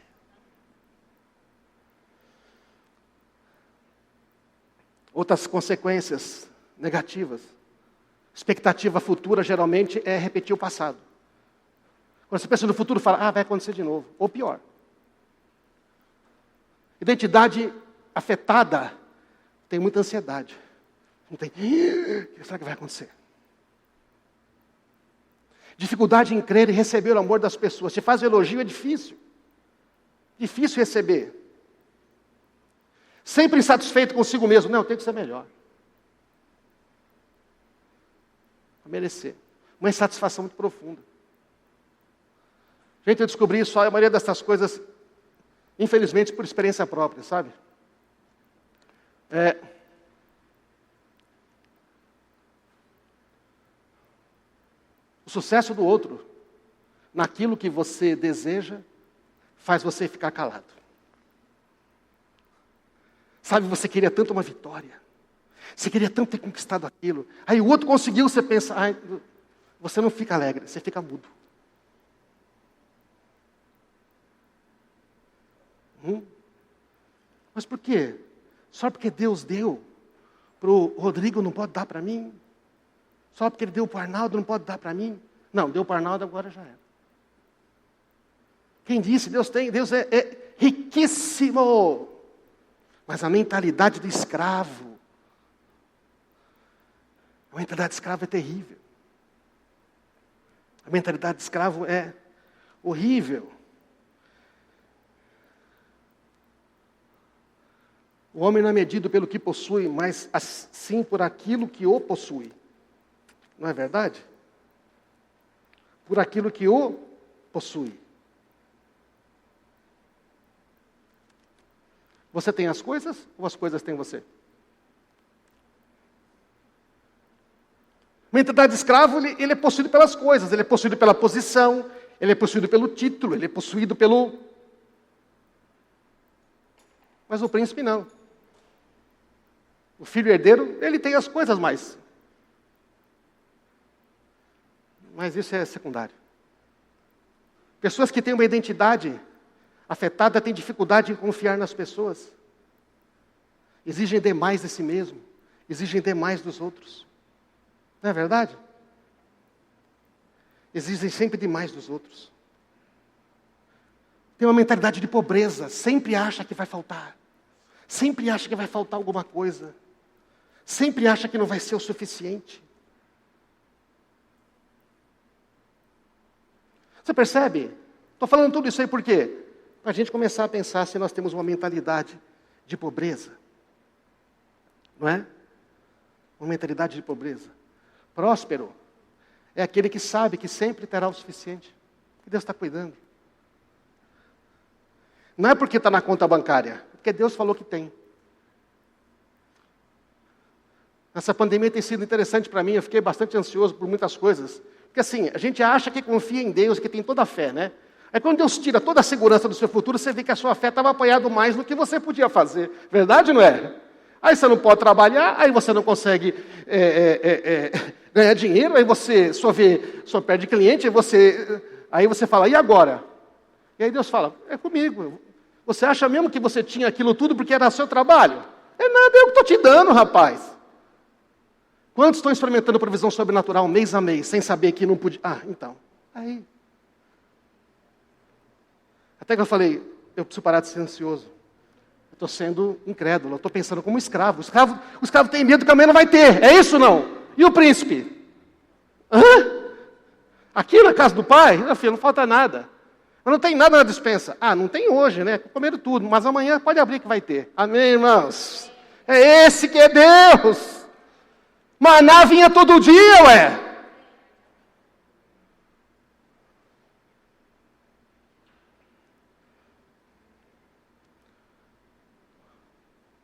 Outras consequências negativas. Expectativa futura geralmente é repetir o passado. Quando você pensa no futuro, fala, vai acontecer de novo. Ou pior. Identidade afetada tem muita ansiedade. Não tem, o que será que vai acontecer? Dificuldade em crer e receber o amor das pessoas. Se faz elogio, é difícil. Difícil receber. Sempre insatisfeito consigo mesmo. Não, eu tenho que ser melhor. Para merecer. Uma insatisfação muito profunda. Gente, eu descobri isso, a maioria dessas coisas, infelizmente, por experiência própria, sabe? O sucesso do outro, naquilo que você deseja, faz você ficar calado. Sabe, você queria tanto uma vitória. Você queria tanto ter conquistado aquilo. Aí o outro conseguiu, você pensa, você não fica alegre, você fica mudo. Mas por quê? Só porque Deus deu para o Rodrigo não pode dar para mim? Só porque ele deu para o Arnaldo não pode dar para mim? Não, deu para o Arnaldo, agora já era. Quem disse? Deus é riquíssimo. Mas a mentalidade do escravo, a mentalidade de escravo é terrível. A mentalidade de escravo é horrível. O homem não é medido pelo que possui, mas sim por aquilo que o possui. Não é verdade? Por aquilo que o possui. Você tem as coisas ou as coisas têm você? A mentalidade de escravo, ele é possuído pelas coisas, ele é possuído pela posição, ele é possuído pelo título, ele é possuído pelo... Mas o príncipe não. O filho herdeiro, ele tem as coisas mais. Mas isso é secundário. Pessoas que têm uma identidade afetada têm dificuldade em confiar nas pessoas. Exigem demais de si mesmo. Exigem demais dos outros. Não é verdade? Exigem sempre demais dos outros. Tem uma mentalidade de pobreza. Sempre acha que vai faltar. Sempre acha que vai faltar alguma coisa. Sempre acha que não vai ser o suficiente. Você percebe? Estou falando tudo isso aí por quê? para a gente começar a pensar se nós temos uma mentalidade de pobreza. Não é? Uma mentalidade de pobreza. Próspero é aquele que sabe que sempre terá o suficiente. Que Deus está cuidando. Não é porque está na conta bancária, é porque Deus falou que tem. Essa pandemia tem sido interessante para mim, eu fiquei bastante ansioso por muitas coisas. Porque assim, a gente acha que confia em Deus, que tem toda a fé, né? Aí quando Deus tira toda a segurança do seu futuro, você vê que a sua fé estava apoiada mais no que você podia fazer. Verdade ou não é? Aí você não pode trabalhar, aí você não consegue ganhar dinheiro, aí você só perde cliente, aí você fala, e agora? E aí Deus fala, é comigo. Você acha mesmo que você tinha aquilo tudo porque era seu trabalho? É nada, eu que estou te dando, rapaz. Quantos estão experimentando provisão sobrenatural mês a mês, sem saber que não podia? Ah, então. Aí. Até que eu falei, eu preciso parar de ser ansioso. Eu estou sendo incrédulo, eu estou pensando como escravo. O escravo tem medo que amanhã não vai ter. É isso ou não? E o príncipe? Hã? Aqui na casa do pai? Meu filho, não falta nada. Mas não tem nada na despensa. Ah, não tem hoje, né? Comeram tudo, mas amanhã pode abrir que vai ter. Amém, irmãos? É esse que é Deus. Maná vinha todo dia, ué.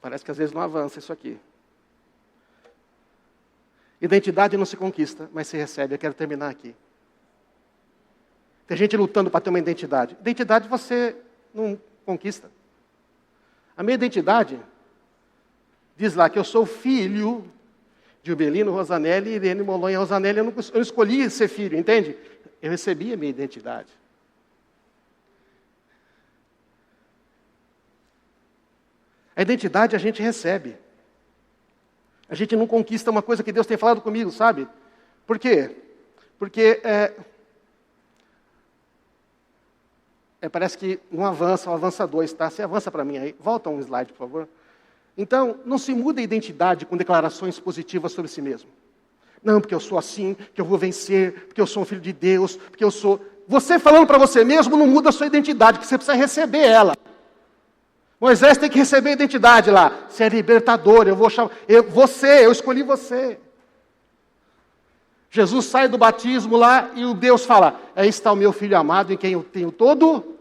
Parece que às vezes não avança isso aqui. Identidade não se conquista, mas se recebe. Eu quero terminar aqui. Tem gente lutando para ter uma identidade. Identidade você não conquista. A minha identidade diz lá que eu sou filho de Ubelino Rosanelli e Irene Molonha Rosanelli. Eu não escolhi ser filho, entende? Eu recebi a minha identidade. A identidade a gente recebe. A gente não conquista uma coisa que Deus tem falado comigo, sabe? Por quê? Porque parece que não avança, ou avança dois, tá? Você avança para mim aí. Volta um slide, por favor. Então, não se muda a identidade com declarações positivas sobre si mesmo. Não, porque eu sou assim, que eu vou vencer, porque eu sou um filho de Deus, porque eu sou... Você falando para você mesmo não muda a sua identidade, porque você precisa receber ela. Moisés tem que receber a identidade lá. Você é libertador, eu vou chamar... eu escolhi você. Jesus sai do batismo lá e o Deus fala, aí está o meu filho amado em quem eu tenho todo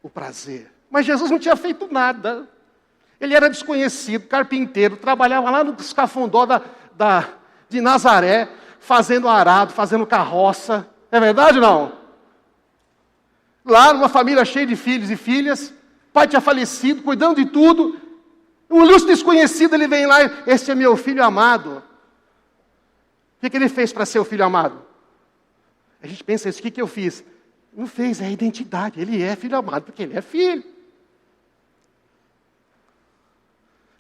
o prazer. Mas Jesus não tinha feito nada. Ele era desconhecido, carpinteiro, trabalhava lá no escafundó de Nazaré, fazendo arado, fazendo carroça. É verdade ou não? Lá numa família cheia de filhos e filhas, o pai tinha falecido, cuidando de tudo. Um ilustre desconhecido, ele vem lá, esse é meu filho amado. O que ele fez para ser o filho amado? A gente pensa isso, o que eu fiz? Não fez, é a identidade. Ele é filho amado, porque ele é filho.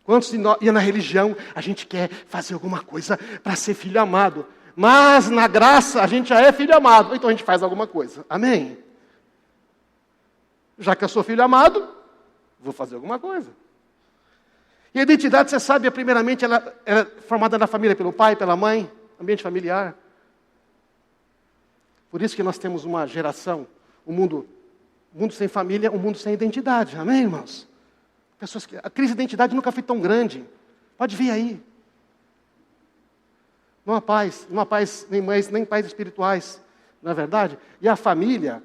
Quantos ia na religião, a gente quer fazer alguma coisa para ser filho amado. Mas na graça, a gente já é filho amado. Então a gente faz alguma coisa. Amém? Já que eu sou filho amado, vou fazer alguma coisa. E a identidade, você sabe, primeiramente, ela é formada na família, pelo pai, pela mãe, ambiente familiar. Por isso que nós temos uma geração, um mundo sem família, um mundo sem identidade. Amém, irmãos? A crise de identidade nunca foi tão grande. Pode vir aí. Não há pais, nem mães, nem pais espirituais. Não é verdade? E a família,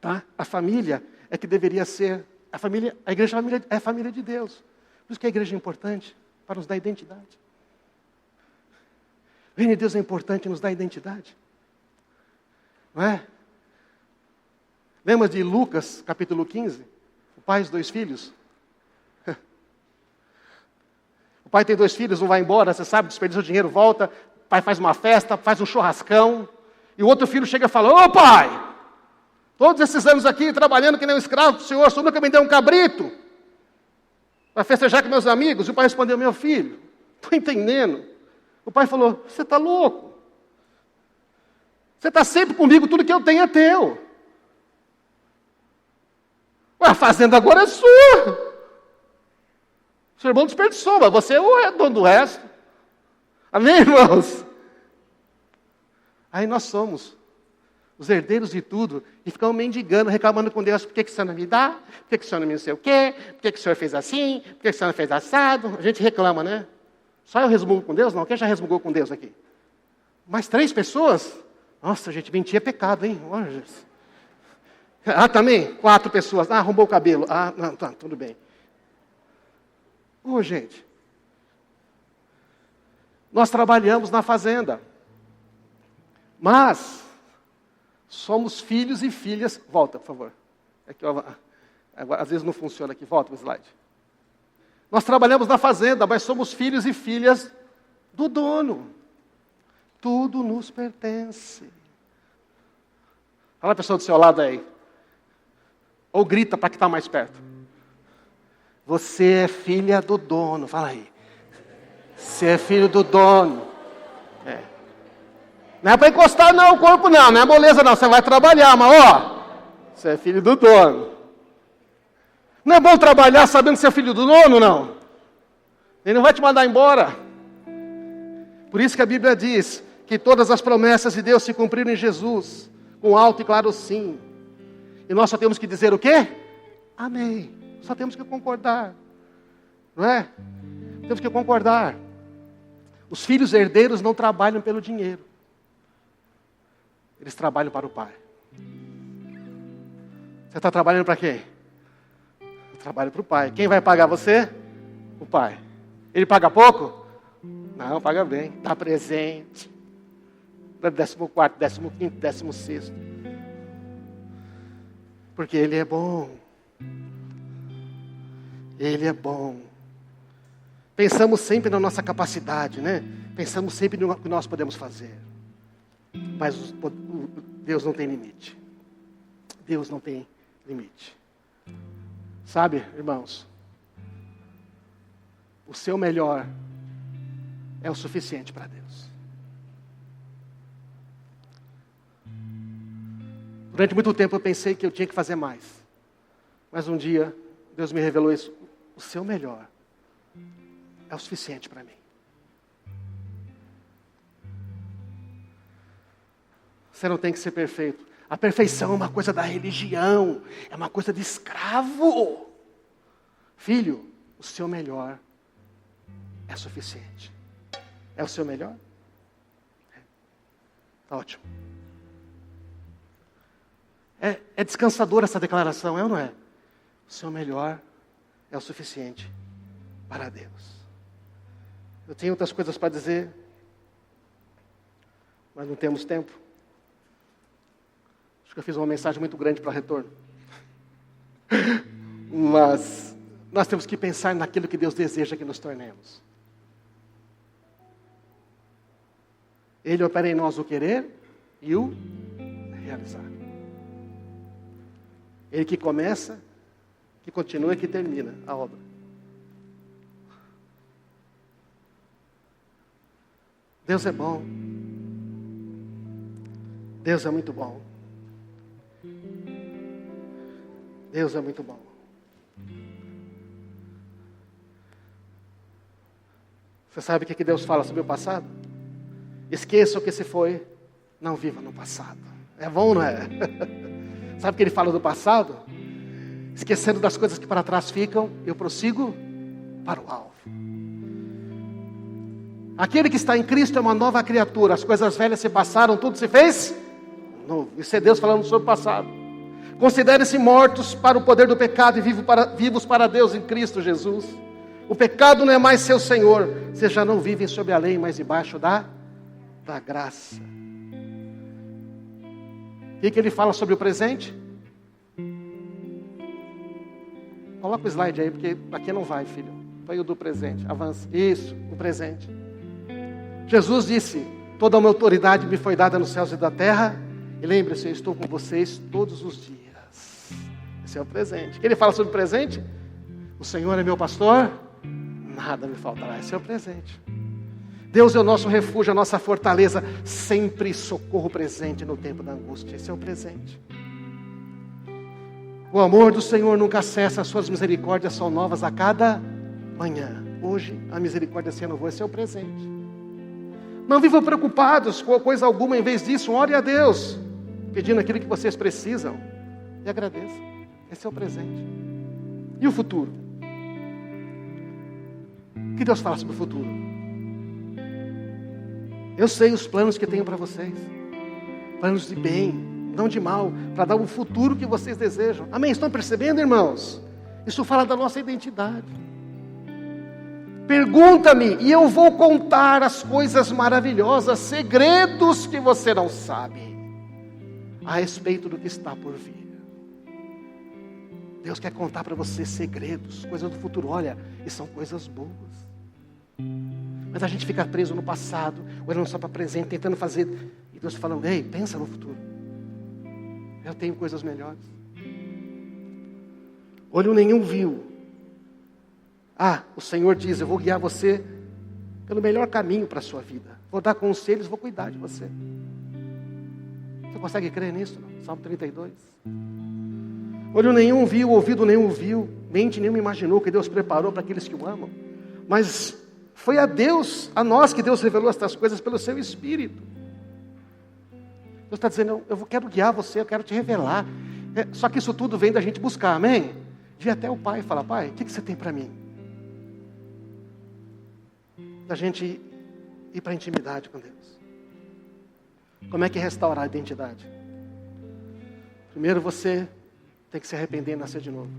tá? A família é que deveria ser... A igreja é a família de Deus. Por isso que a igreja é importante, para nos dar identidade. O reino de Deus é importante, nos dá identidade. Não é? Lembra de Lucas, capítulo 15? O pai e os 2 filhos. O pai tem 2 filhos, um vai embora, você sabe, desperdiça o dinheiro, volta. O pai faz uma festa, faz um churrascão. E o outro filho chega e fala, ô pai, todos esses anos aqui, trabalhando que nem um escravo para o senhor nunca me deu um cabrito para festejar com meus amigos. E o pai respondeu, meu filho, estou entendendo. O pai falou, você está louco. Você está sempre comigo, tudo que eu tenho é teu. A fazenda agora é sua. O seu irmão desperdiçou, mas você é o dono do resto. Amém, irmãos? Aí nós somos os herdeiros de tudo, e ficam mendigando, reclamando com Deus, por que o Senhor não me dá? Por que o Senhor não me não sei o quê? Por que o Senhor fez assim? Por que o Senhor não fez assado? A gente reclama, né? Só eu resmungo com Deus? Não, quem já resmungou com Deus aqui? Mais 3 pessoas? Nossa, gente, mentir é pecado, hein? Oh, Jesus. Também? 4 pessoas. Arrumou o cabelo. Não, tá, tudo bem. Gente. Nós trabalhamos na fazenda. Mas somos filhos e filhas. Volta, por favor. Agora, às vezes não funciona aqui. Volta o slide. Nós trabalhamos na fazenda, mas somos filhos e filhas do dono. Tudo nos pertence. Fala a pessoa do seu lado aí. Ou grita para que está mais perto. Você é filha do dono. Fala aí. Você é filho do dono. Não é para encostar não o corpo não é moleza não. Você vai trabalhar, mas você é filho do dono. Não é bom trabalhar sabendo que você é filho do dono, não? Ele não vai te mandar embora. Por isso que a Bíblia diz que todas as promessas de Deus se cumpriram em Jesus, com alto e claro sim. E nós só temos que dizer o quê? Amém. Só temos que concordar. Não é? Temos que concordar. Os filhos herdeiros não trabalham pelo dinheiro. Eles trabalham para o Pai. Você está trabalhando para quem? Eu trabalho para o Pai. Quem vai pagar você? O Pai. Ele paga pouco? Não, paga bem. Dá presente. 14º, 15º, 16º. Porque Ele é bom. Ele é bom. Pensamos sempre na nossa capacidade, né? Pensamos sempre no que nós podemos fazer. Mas Deus não tem limite. Deus não tem limite. Sabe, irmãos? O seu melhor é o suficiente para Deus. Durante muito tempo eu pensei que eu tinha que fazer mais. Mas um dia Deus me revelou isso. O seu melhor é o suficiente para mim. Você não tem que ser perfeito. A perfeição é uma coisa da religião. É uma coisa de escravo. Filho, o seu melhor é suficiente. É o seu melhor? Ótimo. É descansadora essa declaração, é ou não é? O seu melhor é o suficiente para Deus. Eu tenho outras coisas para dizer, mas não temos tempo. Acho que eu fiz uma mensagem muito grande para retorno. Mas nós temos que pensar naquilo que Deus deseja que nos tornemos. Ele opera em nós o querer e o realizar. Ele que começa, que continua e que termina a obra. Deus é bom. Deus é muito bom. Deus é muito bom. Você sabe o que Deus fala sobre o passado? Esqueça o que se foi, não viva no passado. É bom, não é? Sabe o que ele fala do passado? Esquecendo das coisas que para trás ficam, eu prossigo para o alvo. Aquele que está em Cristo é uma nova criatura. As coisas velhas se passaram, tudo se fez novo. Isso é Deus falando sobre o passado. Considerem-se mortos para o poder do pecado e vivos para Deus em Cristo Jesus. O pecado não é mais seu senhor. Vocês já não vivem sob a lei, mas debaixo da graça. O que ele fala sobre o presente? Coloca o slide aí, porque aqui não vai, filho. Põe o do presente, avança. Isso, o presente. Jesus disse, toda a minha autoridade me foi dada nos céus e da terra. E lembre-se, eu estou com vocês todos os dias. Esse é o presente. O que ele fala sobre o presente? O Senhor é meu pastor, nada me faltará. Esse é o presente. Deus é o nosso refúgio, a nossa fortaleza, sempre socorro presente no tempo da angústia. Esse é o presente. O amor do Senhor nunca cessa, as suas misericórdias são novas a cada manhã. Hoje a misericórdia se renovou, esse é o presente. Não vivam preocupados com coisa alguma, em vez disso, ore a Deus. pedindo aquilo que vocês precisam. E agradeça. Esse é o presente. E o futuro? O que Deus fala sobre o futuro? Eu sei os planos que tenho para vocês. Planos de bem, não de mal, para dar o futuro que vocês desejam. Amém? Estão percebendo, irmãos? Isso fala da nossa identidade. Pergunta-me e eu vou contar as coisas maravilhosas, segredos que você não sabe, a respeito do que está por vir. Deus quer contar para você segredos, coisas do futuro. Olha, e são coisas boas. Mas a gente fica preso no passado, olhando só para o presente, tentando fazer. E Deus falando, ei, pensa no futuro. Eu tenho coisas melhores. Olho nenhum viu. O Senhor diz, eu vou guiar você pelo melhor caminho para a sua vida. Vou dar conselhos, vou cuidar de você. Você consegue crer nisso? Não? Salmo 32. Olho nenhum viu, ouvido nenhum ouviu, mente nenhuma imaginou que Deus preparou para aqueles que o amam. Mas foi a nós que Deus revelou estas coisas pelo seu Espírito. Deus está dizendo, eu quero guiar você, eu quero te revelar. Só que isso tudo vem da gente buscar, amém? De ir até o Pai e falar, Pai, o que você tem para mim? Da gente ir para a intimidade com Deus. Como é que restaurar a identidade? Primeiro você tem que se arrepender e nascer de novo.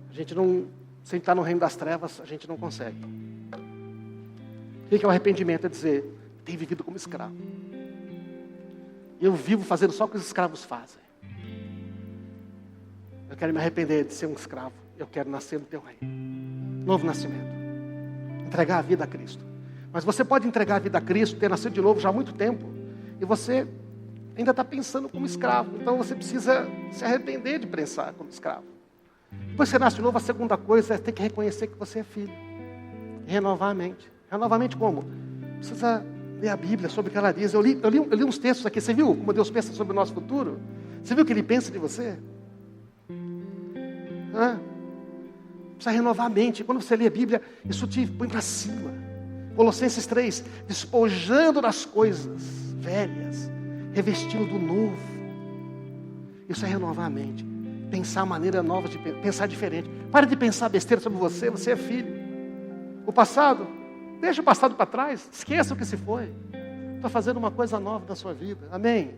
A gente não, se a gente está no reino das trevas, a gente não consegue. O que é o arrependimento? É dizer, tenho vivido como escravo. Eu vivo fazendo só o que os escravos fazem. Eu quero me arrepender de ser um escravo. Eu quero nascer no teu reino. Novo nascimento. Entregar a vida a Cristo. Mas você pode entregar a vida a Cristo, ter nascido de novo já há muito tempo. E você ainda está pensando como escravo. Então você precisa se arrepender de pensar como escravo. Depois que você nasce de novo, a segunda coisa é ter que reconhecer que você é filho. E renovar a mente. Renovar a mente como? Precisa ler a Bíblia sobre o que ela diz. Eu li uns textos aqui. Você viu como Deus pensa sobre o nosso futuro? Você viu o que Ele pensa de você? Precisa renovar a mente. Quando você lê a Bíblia, isso te põe para cima. Colossenses 3, despojando das coisas velhas, revestindo do novo. Isso é renovar a mente. Pensar maneira nova de pensar diferente. Pare de pensar besteira sobre você, você é filho. O passado, deixa o passado para trás, esqueça o que se foi. Está fazendo uma coisa nova da sua vida, amém?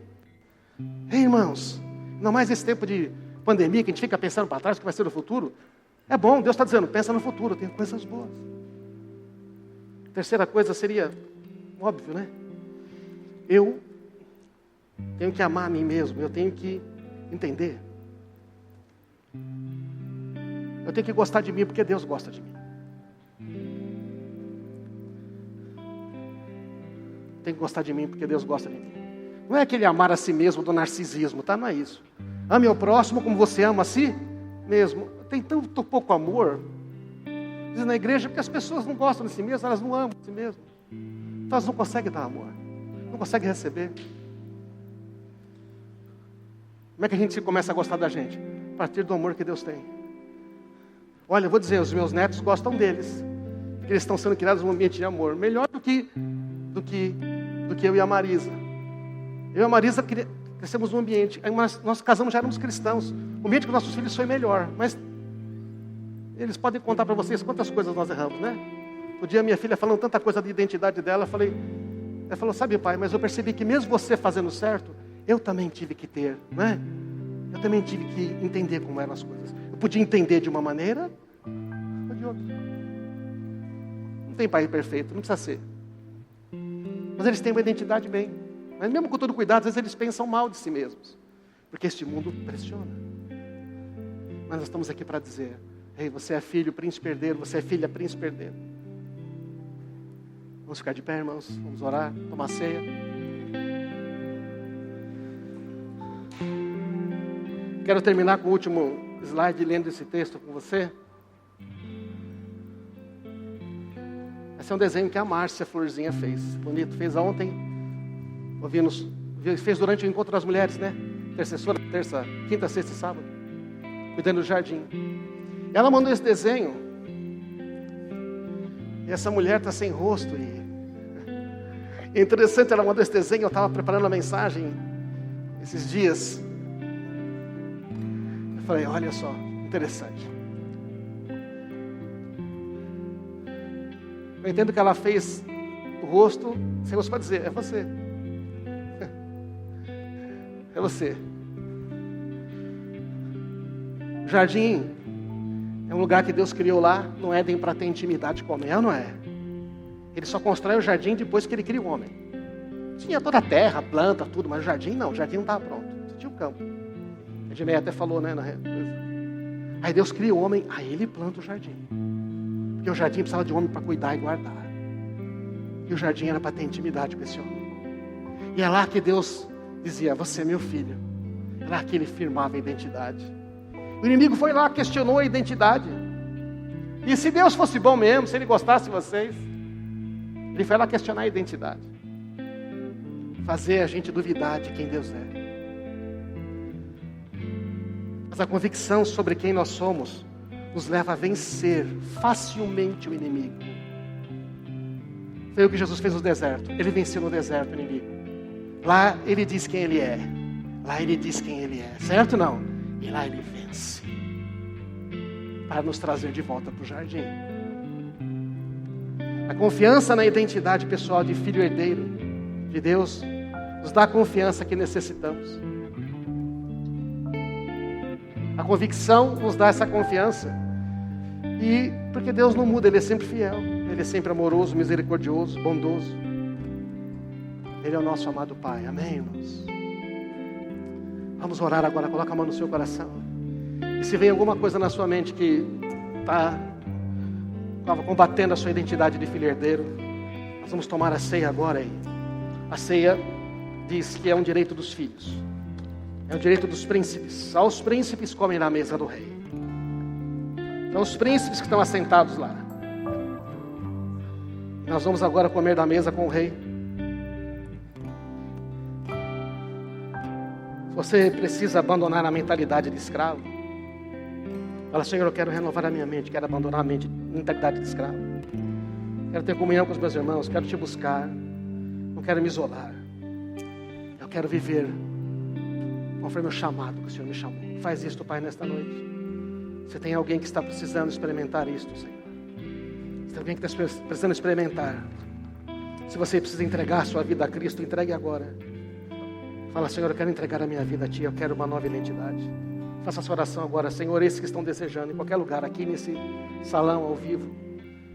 Ei, irmãos, não mais esse tempo de pandemia que a gente fica pensando para trás, o que vai ser no futuro. É bom, Deus está dizendo, pensa no futuro, tem coisas boas. Terceira coisa seria, óbvio, né? Eu tenho que amar a mim mesmo, eu tenho que entender. Eu tenho que gostar de mim porque Deus gosta de mim. Eu tenho que gostar de mim porque Deus gosta de mim. Não é aquele amar a si mesmo do narcisismo, tá? Não é isso. Ame ao próximo como você ama a si mesmo. Tem tanto pouco amor, diz na igreja, porque as pessoas não gostam de si mesmas, elas não amam a si mesmas. Então elas não conseguem dar amor, não conseguem receber. Como é que a gente começa a gostar da gente? A partir do amor que Deus tem. Olha, eu vou dizer, os meus netos gostam deles, porque eles estão sendo criados num ambiente de amor, melhor do que eu e a Marisa. Eu e a Marisa crescemos num ambiente, nós casamos, já éramos cristãos, o ambiente com nossos filhos foi melhor, mas eles podem contar para vocês quantas coisas nós erramos, né? Um dia minha filha falando tanta coisa da identidade dela, ela falou, sabe pai, mas eu percebi que mesmo você fazendo certo, eu também tive que ter, né? Eu também tive que entender como eram as coisas. Eu podia entender de uma maneira, ou de outra. Não tem pai perfeito, não precisa ser. Mas eles têm uma identidade bem. Mas mesmo com todo cuidado, às vezes eles pensam mal de si mesmos. Porque este mundo pressiona. Mas nós estamos aqui para dizer, ei, você é filho, príncipe herdeiro, você é filha, príncipe herdeiro. Vamos ficar de pé, irmãos, vamos orar, tomar ceia. Quero terminar com o último slide, lendo esse texto com você. Esse é um desenho que a Márcia Florzinha fez. Bonito, fez ontem. Fez durante o encontro das mulheres, né? Intercessora, terça, quinta, sexta e sábado. Cuidando do jardim. Ela mandou esse desenho. E essa mulher está sem rosto. E é interessante, ela mandou esse desenho. Eu estava preparando a mensagem. esses dias, eu falei, olha só, interessante. Eu entendo que ela fez o rosto, sem você pode dizer, é você. É você. O jardim é um lugar que Deus criou lá no Éden para ter intimidade com o homem, é ou não é? Ele só constrói o jardim depois que ele cria o homem. Tinha toda a terra, planta, tudo, mas o jardim não estava pronto. Você tinha o campo. A Edmeia até falou, né? Aí Deus cria o homem, aí ele planta o jardim. Porque o jardim precisava de um homem para cuidar e guardar. E o jardim era para ter intimidade com esse homem. E é lá que Deus dizia, você é meu filho. É lá que ele firmava a identidade. O inimigo foi lá, questionou a identidade. E se Deus fosse bom mesmo, se ele gostasse de vocês, ele foi lá questionar a identidade. Fazer a gente duvidar de quem Deus é. Mas a convicção sobre quem nós somos nos leva a vencer facilmente o inimigo. Foi o que Jesus fez no deserto. Ele venceu no deserto o inimigo. Lá ele diz quem ele é. Lá ele diz quem ele é. Certo ou não? E lá ele vence. Para nos trazer de volta para o jardim. A confiança na identidade pessoal de filho herdeiro de Deus nos dá a confiança que necessitamos. A convicção nos dá essa confiança. E porque Deus não muda, Ele é sempre fiel. Ele é sempre amoroso, misericordioso, bondoso. Ele é o nosso amado Pai. Amém, irmãos? Vamos orar agora. Coloca a mão no seu coração. E se vem alguma coisa na sua mente que estava combatendo a sua identidade de filho herdeiro, nós vamos tomar a ceia agora aí. A ceia diz que é um direito dos filhos. É um direito dos príncipes. Só os príncipes comem na mesa do rei. São os príncipes que estão assentados lá. Nós vamos agora comer da mesa com o rei. Você precisa abandonar a mentalidade de escravo. Fala, Senhor, eu quero renovar a minha mente, quero abandonar a mentalidade de escravo. Quero ter comunhão com os meus irmãos, quero te buscar, não quero me isolar. Eu quero viver conforme o chamado que o Senhor me chamou. Faz isto, Pai, nesta noite. Se tem alguém que está precisando experimentar isto, Senhor. Se tem alguém que está precisando experimentar. Se você precisa entregar a sua vida a Cristo, entregue agora. Fala, Senhor, eu quero entregar a minha vida a Ti, eu quero uma nova identidade. Faça essa oração agora, Senhor, esses que estão desejando, em qualquer lugar, aqui nesse salão, ao vivo,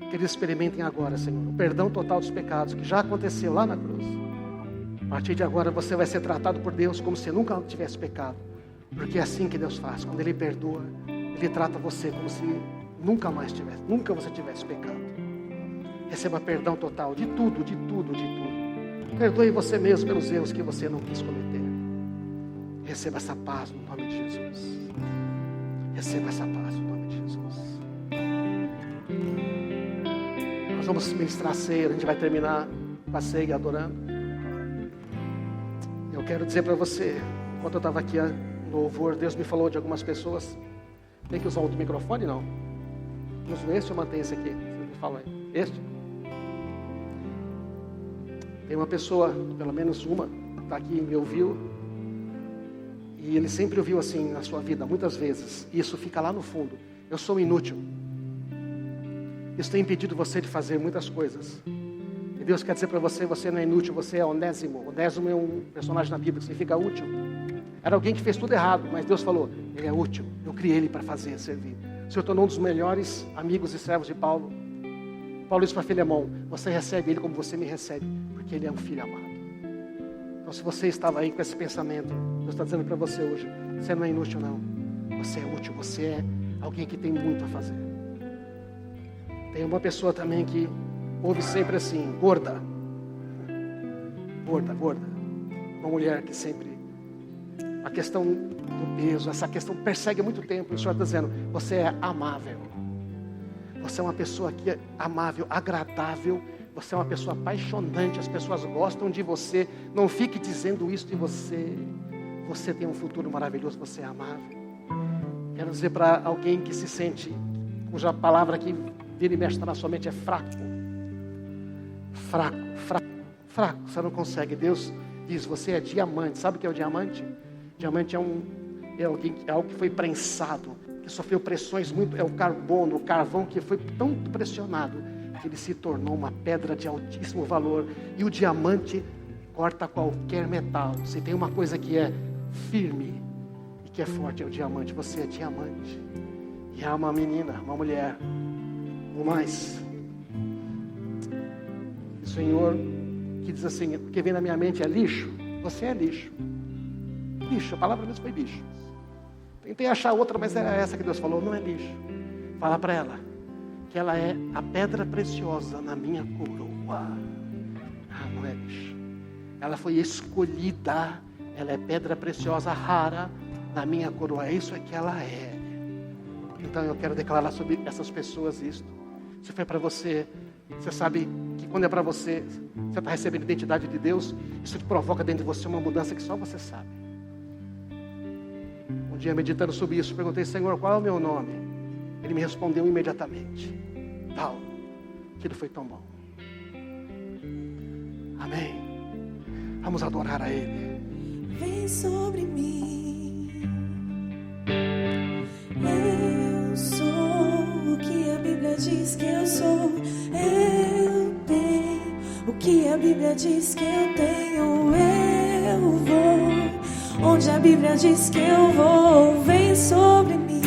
que eles experimentem agora, Senhor, o perdão total dos pecados, que já aconteceu lá na cruz. A partir de agora, você vai ser tratado por Deus como se nunca tivesse pecado, porque é assim que Deus faz. Quando Ele perdoa, Ele trata você como se nunca você tivesse pecado. Receba perdão total de tudo, de tudo, de tudo. Perdoe você mesmo pelos erros que você não quis cometer. Receba essa paz no nome de Jesus. Receba essa paz no nome de Jesus. Nós vamos ministrar a ceia, a gente vai terminar com a ceia adorando. Eu quero dizer para você, enquanto eu estava aqui no louvor, Deus me falou de algumas pessoas. Tem que usar outro microfone? Não. Uso esse ou mantém esse aqui? Você me fala aí. Este? Tem uma pessoa, pelo menos uma, está aqui e me ouviu. E ele sempre ouviu assim na sua vida, muitas vezes. E isso fica lá no fundo. Eu sou inútil. Isso tem impedido você de fazer muitas coisas. E Deus quer dizer para você, você não é inútil, você é Onésimo. Onésimo é um personagem na Bíblia que significa útil. Era alguém que fez tudo errado, mas Deus falou, ele é útil. Eu criei ele para fazer, servir. O Senhor tornou um dos melhores amigos e servos de Paulo. Paulo disse para Filemão, você recebe ele como você me recebe, porque ele é um filho amado. Então se você estava aí com esse pensamento, Deus está dizendo para você hoje, você não é inútil não. Você é útil, você é alguém que tem muito a fazer. Tem uma pessoa também que ouve sempre assim, gorda. Gorda, gorda. Uma mulher que sempre... A questão do peso, essa questão persegue há muito tempo. O Senhor está dizendo, você é amável. Você é uma pessoa que é amável, agradável. Você é uma pessoa apaixonante. As pessoas gostam de você. Não fique dizendo isso de você. Você tem um futuro maravilhoso. Você é amável. Quero dizer para alguém que se sente, cuja palavra que vira e mexe na sua mente é fraco. Fraco, fraco, fraco. Você não consegue. Deus diz, você é diamante. Sabe o que é o diamante? Diamante é algo que foi prensado, que sofreu pressões muito, é o carbono, o carvão que foi tão pressionado, que ele se tornou uma pedra de altíssimo valor. E o diamante corta qualquer metal. Se tem uma coisa que é firme e que é forte, é o diamante. Você é diamante. E há uma menina, uma mulher, ou mais, o Senhor, que diz assim, o que vem na minha mente é lixo. Você é lixo. Lixo, a palavra mesmo foi lixo. Tentei achar outra, mas era essa que Deus falou, não é lixo. Fala para ela que ela é a pedra preciosa na minha coroa. Não é lixo. Ela foi escolhida, ela é pedra preciosa, rara na minha coroa. É isso que ela é. Então eu quero declarar sobre essas pessoas isto. Se foi para você, você sabe que quando é para você, você está recebendo a identidade de Deus, isso te provoca dentro de você uma mudança que só você sabe. Um dia meditando sobre isso, perguntei, Senhor, qual é o meu nome? Ele me respondeu imediatamente, tal. Aquilo foi tão bom. Amém. Vamos adorar a Ele. Vem sobre mim. Eu sou o que a Bíblia diz que eu sou. Eu tenho o que a Bíblia diz que eu tenho. Eu vou onde a Bíblia diz que eu vou. Vem sobre mim.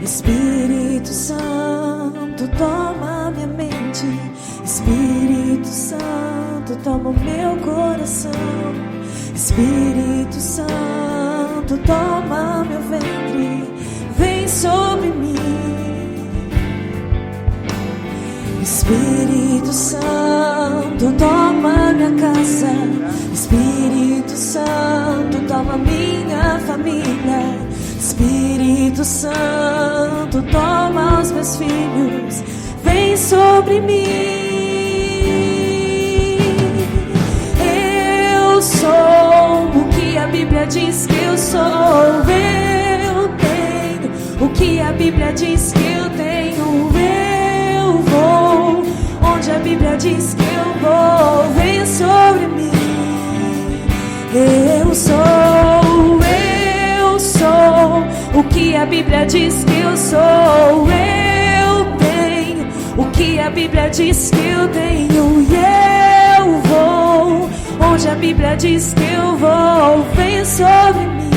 Espírito Santo, toma minha mente. Espírito Santo, toma o meu coração. Espírito Santo, toma meu ventre. Vem sobre mim. Espírito Santo, toma minha casa. Espírito Santo, toma minha família. Espírito Santo, toma os meus filhos. Vem sobre mim. Eu sou o que a Bíblia diz que eu sou. Eu tenho o que a Bíblia diz que eu tenho. Eu vou onde a Bíblia diz que eu vou. Vem sobre mim. Eu sou o que a Bíblia diz que eu sou. Eu tenho o que a Bíblia diz que eu tenho. E eu vou onde a Bíblia diz que eu vou. Vem sobre mim.